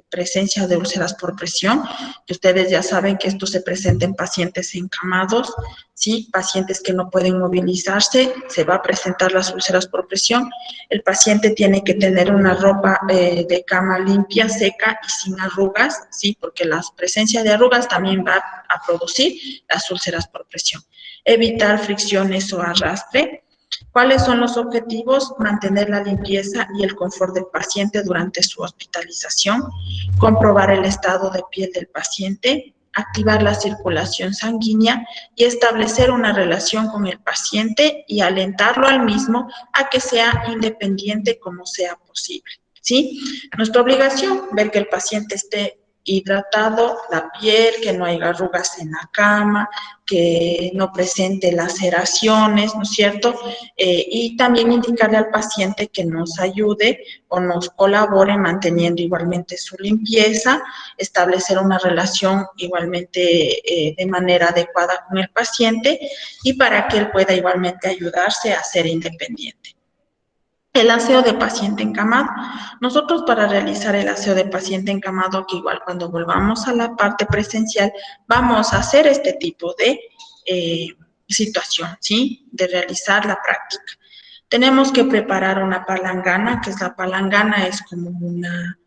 presencia de úlceras por presión, que ustedes ya saben que esto se presenta en pacientes encamados, ¿sí? Pacientes que no pueden movilizarse, se va a presentar las úlceras por presión. El paciente tiene que tener una ropa de cama limpia, seca y sin arrugas, ¿sí? Porque la presencia de arrugas también va a producir las úlceras por presión. Evitar fricciones o arrastre. ¿Cuáles son los objetivos? Mantener la limpieza y el confort del paciente durante su hospitalización, comprobar el estado de piel del paciente, activar la circulación sanguínea y establecer una relación con el paciente y alentarlo al mismo a que sea independiente como sea posible, ¿sí? Nuestra obligación, ver que el paciente esté hidratado, la piel, que no haya arrugas en la cama, que no presente laceraciones, ¿no es cierto? Y también indicarle al paciente que nos ayude o nos colabore manteniendo igualmente su limpieza, establecer una relación igualmente de manera adecuada con el paciente y para que él pueda igualmente ayudarse a ser independiente. El aseo de paciente encamado. Nosotros para realizar el aseo de paciente encamado, que igual cuando volvamos a la parte presencial, vamos a hacer este tipo de situación, ¿sí? De realizar la práctica. Tenemos que preparar una palangana, que es la palangana, es como una,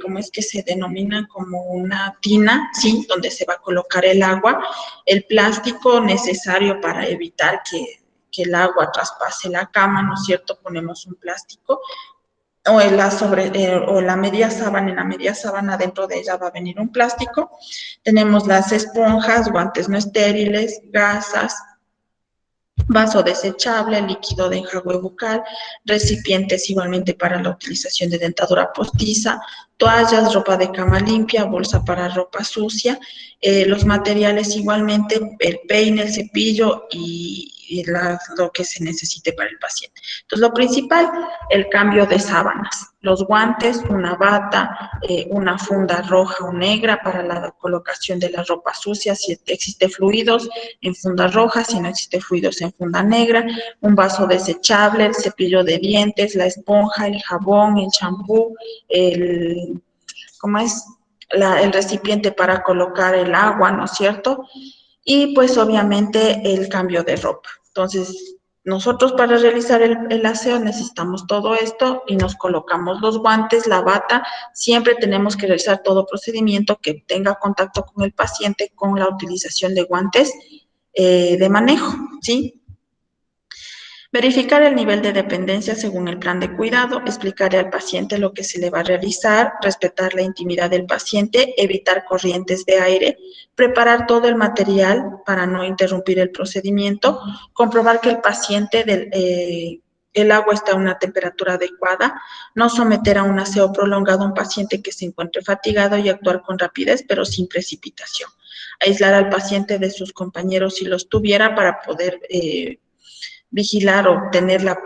¿cómo es que se denomina? Como una tina, ¿sí? Donde se va a colocar el agua, el plástico necesario para evitar que que el agua traspase la cama, ¿no es cierto? Ponemos un plástico o la media sábana. En la media sábana dentro de ella va a venir un plástico. Tenemos las esponjas, guantes no estériles, gasas, vaso desechable, líquido de enjuague bucal, recipientes igualmente para la utilización de dentadura postiza, toallas, ropa de cama limpia, bolsa para ropa sucia, los materiales igualmente, el peine, el cepillo y lo que se necesite para el paciente. Entonces, lo principal, el cambio de sábanas, los guantes, una bata, una funda roja o negra para la colocación de la ropa sucia, si existe fluidos en funda roja, si no existe fluidos en funda negra, un vaso desechable, el cepillo de dientes, la esponja, el jabón, el champú, el recipiente para colocar el agua, ¿no es cierto? Y pues obviamente el cambio de ropa. Entonces, nosotros para realizar el aseo necesitamos todo esto y nos colocamos los guantes, la bata. Siempre tenemos que realizar todo procedimiento que tenga contacto con el paciente con la utilización de guantes de manejo, ¿sí? Verificar el nivel de dependencia según el plan de cuidado, explicarle al paciente lo que se le va a realizar, respetar la intimidad del paciente, evitar corrientes de aire, preparar todo el material para no interrumpir el procedimiento, comprobar que el paciente el agua está a una temperatura adecuada, no someter a un aseo prolongado a un paciente que se encuentre fatigado y actuar con rapidez pero sin precipitación. Aislar al paciente de sus compañeros si los tuviera para poder vigilar o tener la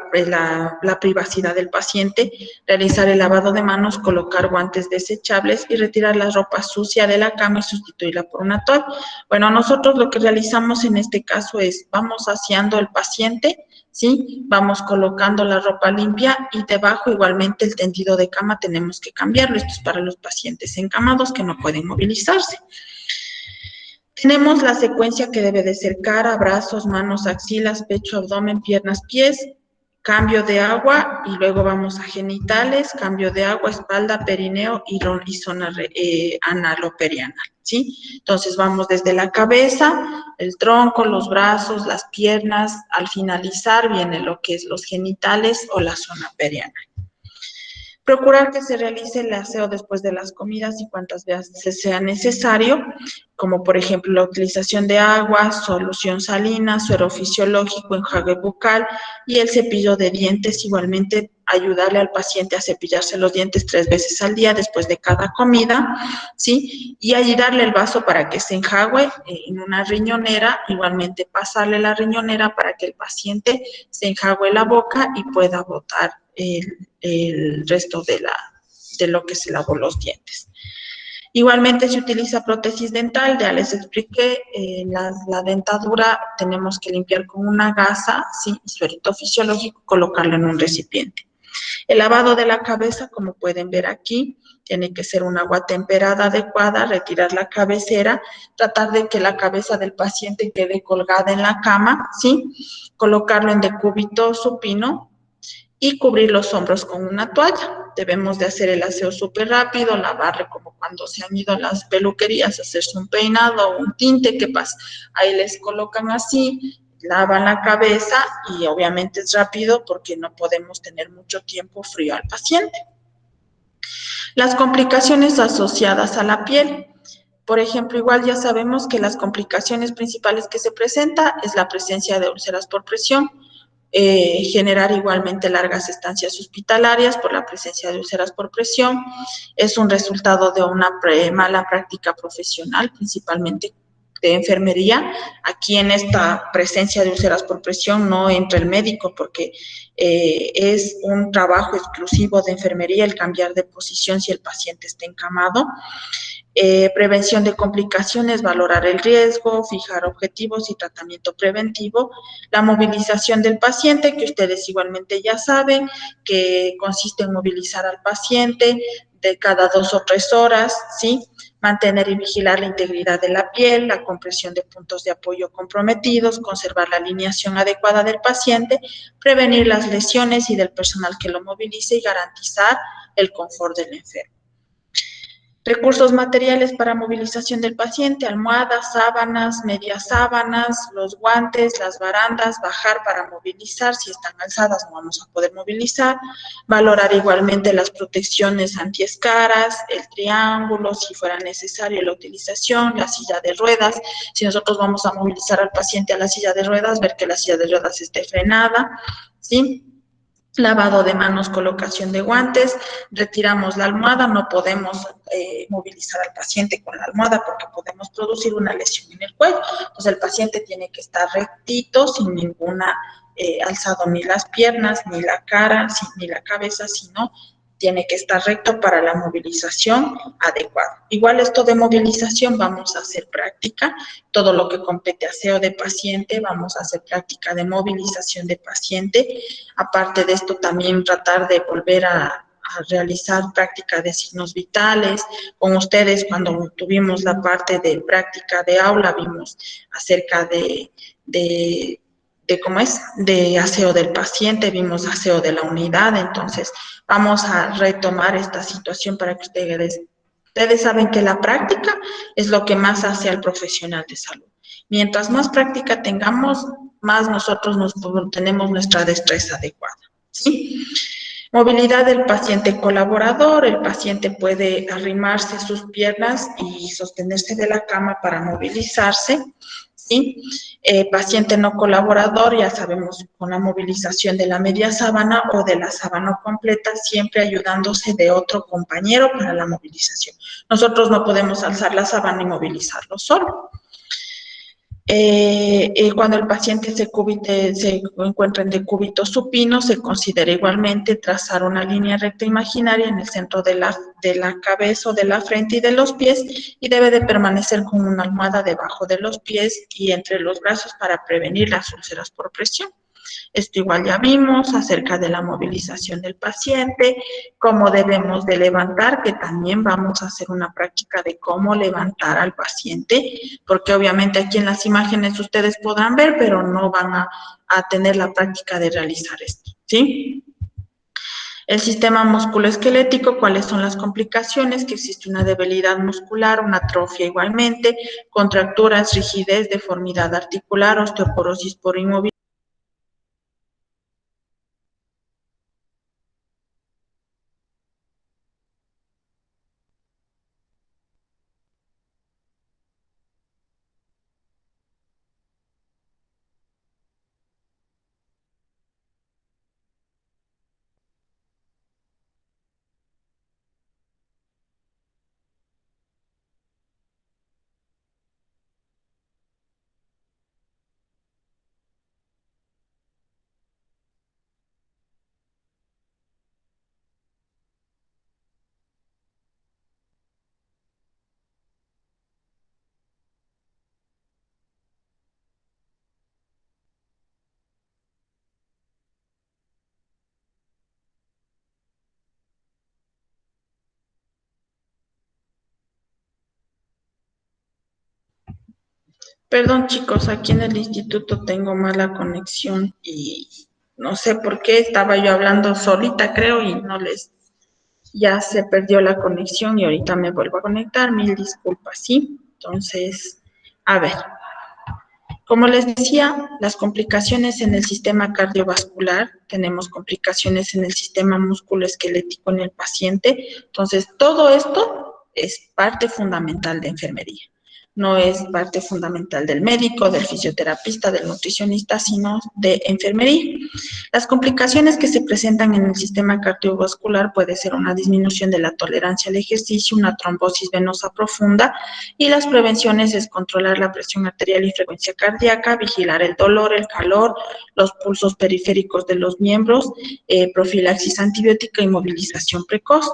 privacidad del paciente, realizar el lavado de manos, colocar guantes desechables y retirar la ropa sucia de la cama y sustituirla por una toalla. Bueno, nosotros lo que realizamos en este caso es, vamos aseando al paciente, ¿sí? Vamos colocando la ropa limpia y debajo igualmente el tendido de cama tenemos que cambiarlo. Esto es para los pacientes encamados que no pueden movilizarse. Tenemos la secuencia que debe de ser cara, brazos, manos, axilas, pecho, abdomen, piernas, pies, cambio de agua y luego vamos a genitales, cambio de agua, espalda, perineo y zona analoperianal, ¿sí? Entonces vamos desde la cabeza, el tronco, los brazos, las piernas, al finalizar viene lo que es los genitales o la zona perianal. Procurar que se realice el aseo después de las comidas y cuantas veces sea necesario, como por ejemplo la utilización de agua, solución salina, suero fisiológico, enjuague bucal y el cepillo de dientes. Igualmente ayudarle al paciente a cepillarse los dientes 3 veces al día después de cada comida, ¿sí? Y allí darle el vaso para que se enjuague en una riñonera, igualmente pasarle la riñonera para que el paciente se enjuague la boca y pueda botar el resto de lo que se lavó los dientes. Igualmente se utiliza prótesis dental, ya les expliqué, la dentadura tenemos que limpiar con una gasa, ¿sí? Suerito fisiológico, colocarlo en un recipiente. El lavado de la cabeza, como pueden ver aquí, tiene que ser un agua temperada adecuada, retirar la cabecera, tratar de que la cabeza del paciente quede colgada en la cama, ¿sí? Colocarlo en decúbito supino y cubrir los hombros con una toalla. Debemos de hacer el aseo súper rápido, lavarle como cuando se han ido a las peluquerías, hacerse un peinado o un tinte, ¿qué pasa? Ahí les colocan así, lavan la cabeza y obviamente es rápido porque no podemos tener mucho tiempo frío al paciente. Las complicaciones asociadas a la piel. Por ejemplo, igual ya sabemos que las complicaciones principales que se presenta es la presencia de úlceras por presión, generar igualmente largas estancias hospitalarias por la presencia de úlceras por presión, es un resultado de una mala práctica profesional, principalmente de enfermería. Aquí en esta presencia de úlceras por presión no entra el médico porque es un trabajo exclusivo de enfermería el cambiar de posición si el paciente está encamado. Prevención de complicaciones, valorar el riesgo, fijar objetivos y tratamiento preventivo, la movilización del paciente, que ustedes igualmente ya saben, que consiste en movilizar al paciente de cada 2 o 3 horas, ¿sí? Mantener y vigilar la integridad de la piel, la compresión de puntos de apoyo comprometidos, conservar la alineación adecuada del paciente, prevenir las lesiones y del personal que lo movilice y garantizar el confort del enfermo. Recursos materiales para movilización del paciente, almohadas, sábanas, medias sábanas, los guantes, las barandas, bajar para movilizar, si están alzadas no vamos a poder movilizar, valorar igualmente las protecciones antiescaras, el triángulo, si fuera necesario la utilización, la silla de ruedas, si nosotros vamos a movilizar al paciente a la silla de ruedas, ver que la silla de ruedas esté frenada, ¿sí? Lavado de manos, colocación de guantes, retiramos la almohada, no podemos movilizar al paciente con la almohada porque podemos producir una lesión en el cuello. Entonces el paciente tiene que estar rectito, sin ninguna alzado ni las piernas, ni la cara, ni la cabeza, sino tiene que estar recto para la movilización adecuada. Igual esto de movilización vamos a hacer práctica, todo lo que compete aseo de paciente, vamos a hacer práctica de movilización de paciente. Aparte de esto, también tratar de volver a realizar práctica de signos vitales. Con ustedes, cuando tuvimos la parte de práctica de aula, vimos acerca de cómo es, de aseo del paciente, vimos aseo de la unidad, entonces vamos a retomar esta situación para que ustedes saben que la práctica es lo que más hace al profesional de salud. Mientras más práctica tengamos, más nosotros tenemos nuestra destreza adecuada, ¿sí? Movilidad del paciente colaborador, el paciente puede arrimarse sus piernas y sostenerse de la cama para movilizarse, ¿sí? Paciente no colaborador, ya sabemos, con la movilización de la media sábana o de la sábana completa, siempre ayudándose de otro compañero para la movilización. Nosotros no podemos alzar la sábana y movilizarlo solo. Cuando el paciente se encuentra en decúbito supino, se considera igualmente trazar una línea recta imaginaria en el centro de la cabeza o de la frente y de los pies, y debe de permanecer con una almohada debajo de los pies y entre los brazos para prevenir las úlceras por presión. Esto igual ya vimos acerca de la movilización del paciente, cómo debemos de levantar, que también vamos a hacer una práctica de cómo levantar al paciente, porque obviamente aquí en las imágenes ustedes podrán ver, pero no van a tener la práctica de realizar esto, ¿sí? El sistema musculoesquelético, ¿cuáles son las complicaciones? Que existe una debilidad muscular, una atrofia igualmente, contracturas, rigidez, deformidad articular, osteoporosis por inmovilidad. Perdón, chicos, aquí en el instituto tengo mala conexión y no sé por qué estaba yo hablando solita, creo, y ya se perdió la conexión y ahorita me vuelvo a conectar. Mil disculpas, ¿sí? Entonces, a ver. Como les decía, las complicaciones en el sistema cardiovascular, tenemos complicaciones en el sistema musculoesquelético en el paciente. Entonces, todo esto es parte fundamental de enfermería. No es parte fundamental del médico, del fisioterapista, del nutricionista, sino de enfermería. Las complicaciones que se presentan en el sistema cardiovascular puede ser una disminución de la tolerancia al ejercicio, una trombosis venosa profunda, y las prevenciones es controlar la presión arterial y frecuencia cardíaca, vigilar el dolor, el calor, los pulsos periféricos de los miembros, profilaxis antibiótica y movilización precoz.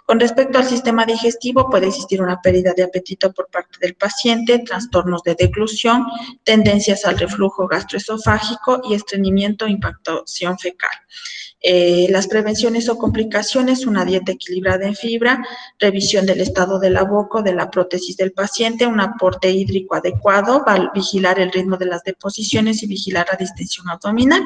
Con respecto al sistema digestivo, puede existir una pérdida de apetito por parte del paciente, trastornos de deglución, tendencias al reflujo gastroesofágico y estreñimiento e impactación fecal. Las prevenciones o complicaciones, una dieta equilibrada en fibra, revisión del estado de la boca, de la prótesis del paciente, un aporte hídrico adecuado, vigilar el ritmo de las deposiciones y vigilar la distensión abdominal.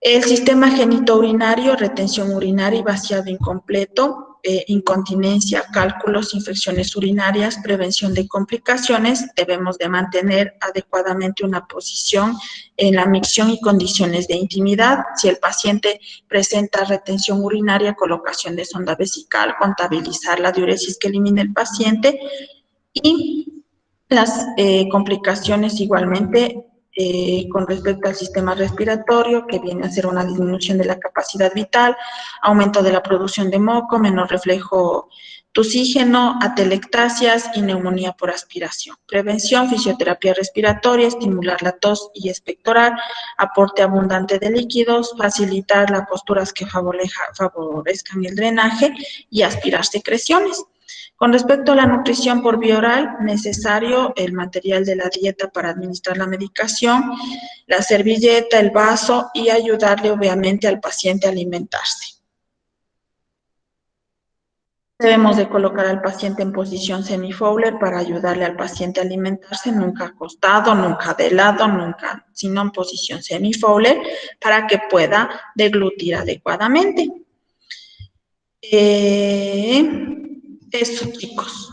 El sistema genitourinario, retención urinaria y vaciado incompleto, incontinencia, cálculos, infecciones urinarias, prevención de complicaciones, debemos de mantener adecuadamente una posición en la micción y condiciones de intimidad. Si el paciente presenta retención urinaria, colocación de sonda vesical, contabilizar la diuresis que elimina el paciente y las complicaciones igualmente con respecto al sistema respiratorio, que viene a ser una disminución de la capacidad vital, aumento de la producción de moco, menor reflejo tusígeno, atelectasias y neumonía por aspiración. Prevención, fisioterapia respiratoria, estimular la tos y expectorar, aporte abundante de líquidos, facilitar las posturas que favorezcan el drenaje y aspirar secreciones. Con respecto a la nutrición por vía oral, necesario el material de la dieta para administrar la medicación, la servilleta, el vaso y ayudarle obviamente al paciente a alimentarse. Debemos de colocar al paciente en posición semi-Fowler para ayudarle al paciente a alimentarse, nunca acostado, nunca de lado, nunca, sino en posición semi-Fowler para que pueda deglutir adecuadamente. Eso, chicos.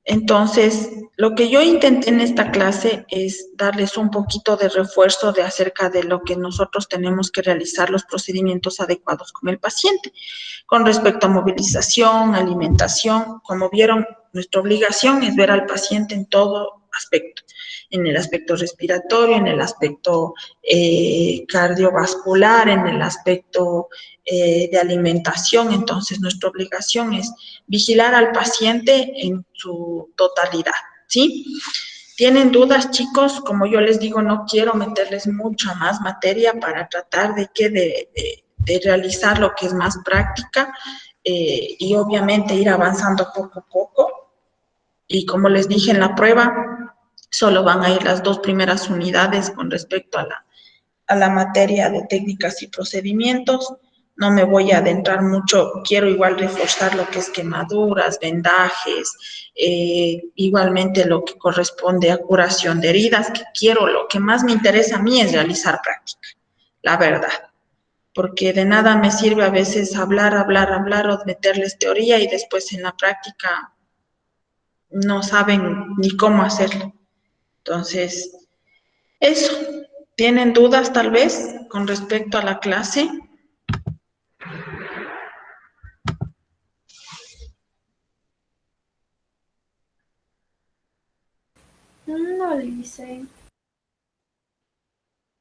Entonces, lo que yo intenté en esta clase es darles un poquito de refuerzo de acerca de lo que nosotros tenemos que realizar los procedimientos adecuados con el paciente. Con respecto a movilización, alimentación, como vieron, nuestra obligación es ver al paciente en todo aspecto, en el aspecto respiratorio, en el aspecto cardiovascular, en el aspecto de alimentación. Entonces, nuestra obligación es vigilar al paciente en su totalidad, ¿sí? ¿Tienen dudas, chicos? Como yo les digo, no quiero meterles mucha más materia para tratar de realizar lo que es más práctica y obviamente ir avanzando poco a poco. Y como les dije en la prueba, solo van a ir las 2 primeras unidades con respecto a la materia de técnicas y procedimientos. No me voy a adentrar mucho, quiero igual reforzar lo que es quemaduras, vendajes, igualmente lo que corresponde a curación de heridas, que quiero, lo que más me interesa a mí es realizar práctica, la verdad. Porque de nada me sirve a veces hablar o meterles teoría y después en la práctica no saben ni cómo hacerlo. Entonces, eso. ¿Tienen dudas tal vez con respecto a la clase? No, dice.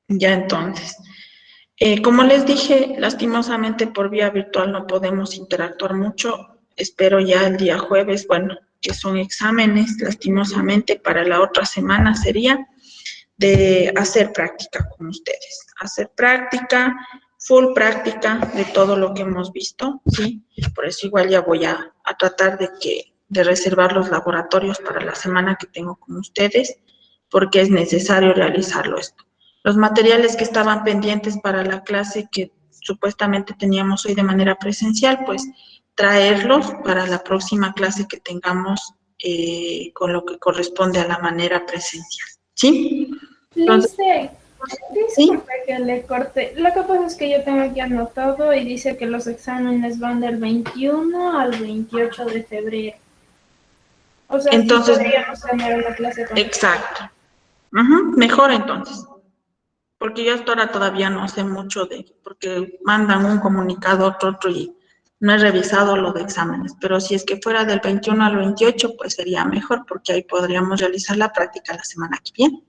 Ya entonces. Como les dije, lastimosamente por vía virtual no podemos interactuar mucho. Espero ya el día jueves, bueno, que son exámenes, lastimosamente para la otra semana sería de hacer práctica con ustedes. Hacer práctica, full práctica de todo lo que hemos visto, ¿sí? Por eso igual ya voy a tratar de reservar los laboratorios para la semana que tengo con ustedes, porque es necesario realizarlo esto. Los materiales que estaban pendientes para la clase que supuestamente teníamos hoy de manera presencial, pues traerlos para la próxima clase que tengamos con lo que corresponde a la manera presencial, ¿sí? Entonces, Lice, ¿sí? disculpe que le corte. Lo que pasa es que yo tengo aquí anotado y dice que los exámenes van del 21 al 28 de febrero. O sea, Entonces, sí podríamos tener una clase con... exacto. Mejor entonces. Porque yo hasta ahora todavía no sé mucho porque mandan un comunicado otro y no he revisado lo de exámenes, pero si es que fuera del 21 al 28, pues sería mejor, porque ahí podríamos realizar la práctica la semana que viene.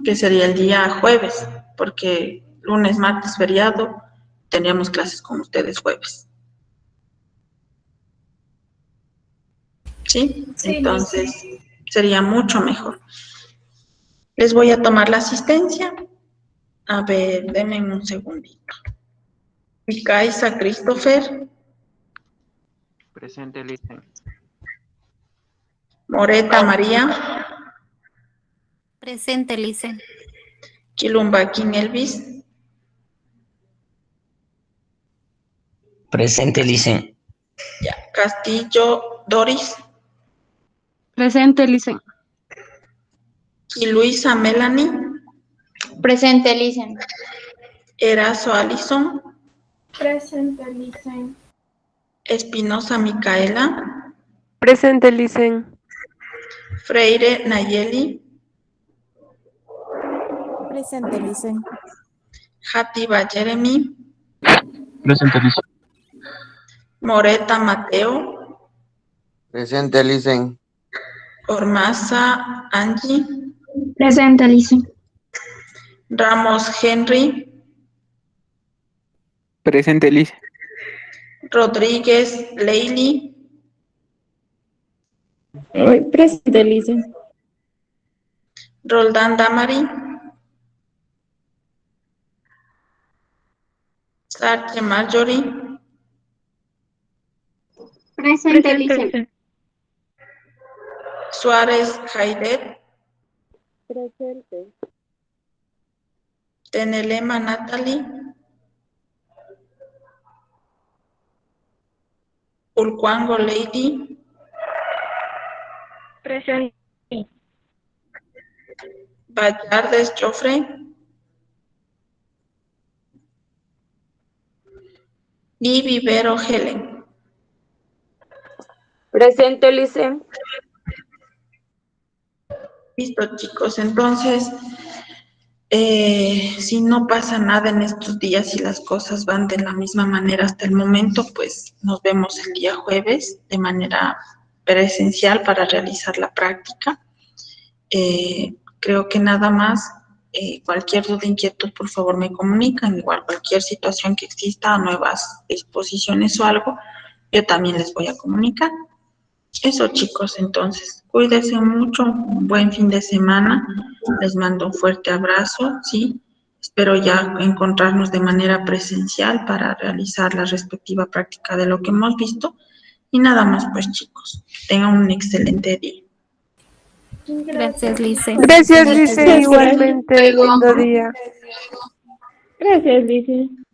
Que sería el día jueves, porque lunes, martes, feriado, teníamos clases con ustedes jueves. ¿Sí? Sí, entonces sería mucho mejor. Les voy a tomar la asistencia. A ver, denme un segundito. Icaiza Christopher. Presente, Lice. Moreta María. Presente, Lice. Quilumbaquín Elvis. Presente, Lice. Ya. Castillo Doris. Presente, Lice. Y Luisa Melanie. Presente, Lice. Erazo Alison. Presente, Licen. Espinosa Micaela, Presente, Licen. Freire Nayeli, Presente, Licen. Játiva Jeremy, Presente, Licen. Moreta Mateo, Presente, Licen. Ormaza Angie, Presente, Licen. Ramos Henry, Presente, Licen. Rodríguez Leili, Presente, Licen. Roldán Damari, Sartre Marjorie, Presente, Licen. Suárez Jaidet, Presente. Tenelema Natalie, Ulcuango Lady, Presente. Vallardes Joffre, y Vivero Helen. Presente, Licen. Listo, chicos. Entonces, si no pasa nada en estos días y las cosas van de la misma manera hasta el momento, pues nos vemos el día jueves de manera presencial para realizar la práctica. Creo que nada más. Cualquier duda, inquietud, por favor me comunican. Igual cualquier situación que exista, nuevas exposiciones o algo, yo también les voy a comunicar. Eso, chicos, entonces, cuídense mucho, un buen fin de semana, les mando un fuerte abrazo, ¿sí? Espero ya encontrarnos de manera presencial para realizar la respectiva práctica de lo que hemos visto. Y nada más, pues, chicos, tengan un excelente día. Gracias, Licen. Gracias, Licen. Gracias. Igualmente, lindo día. Gracias, Licen.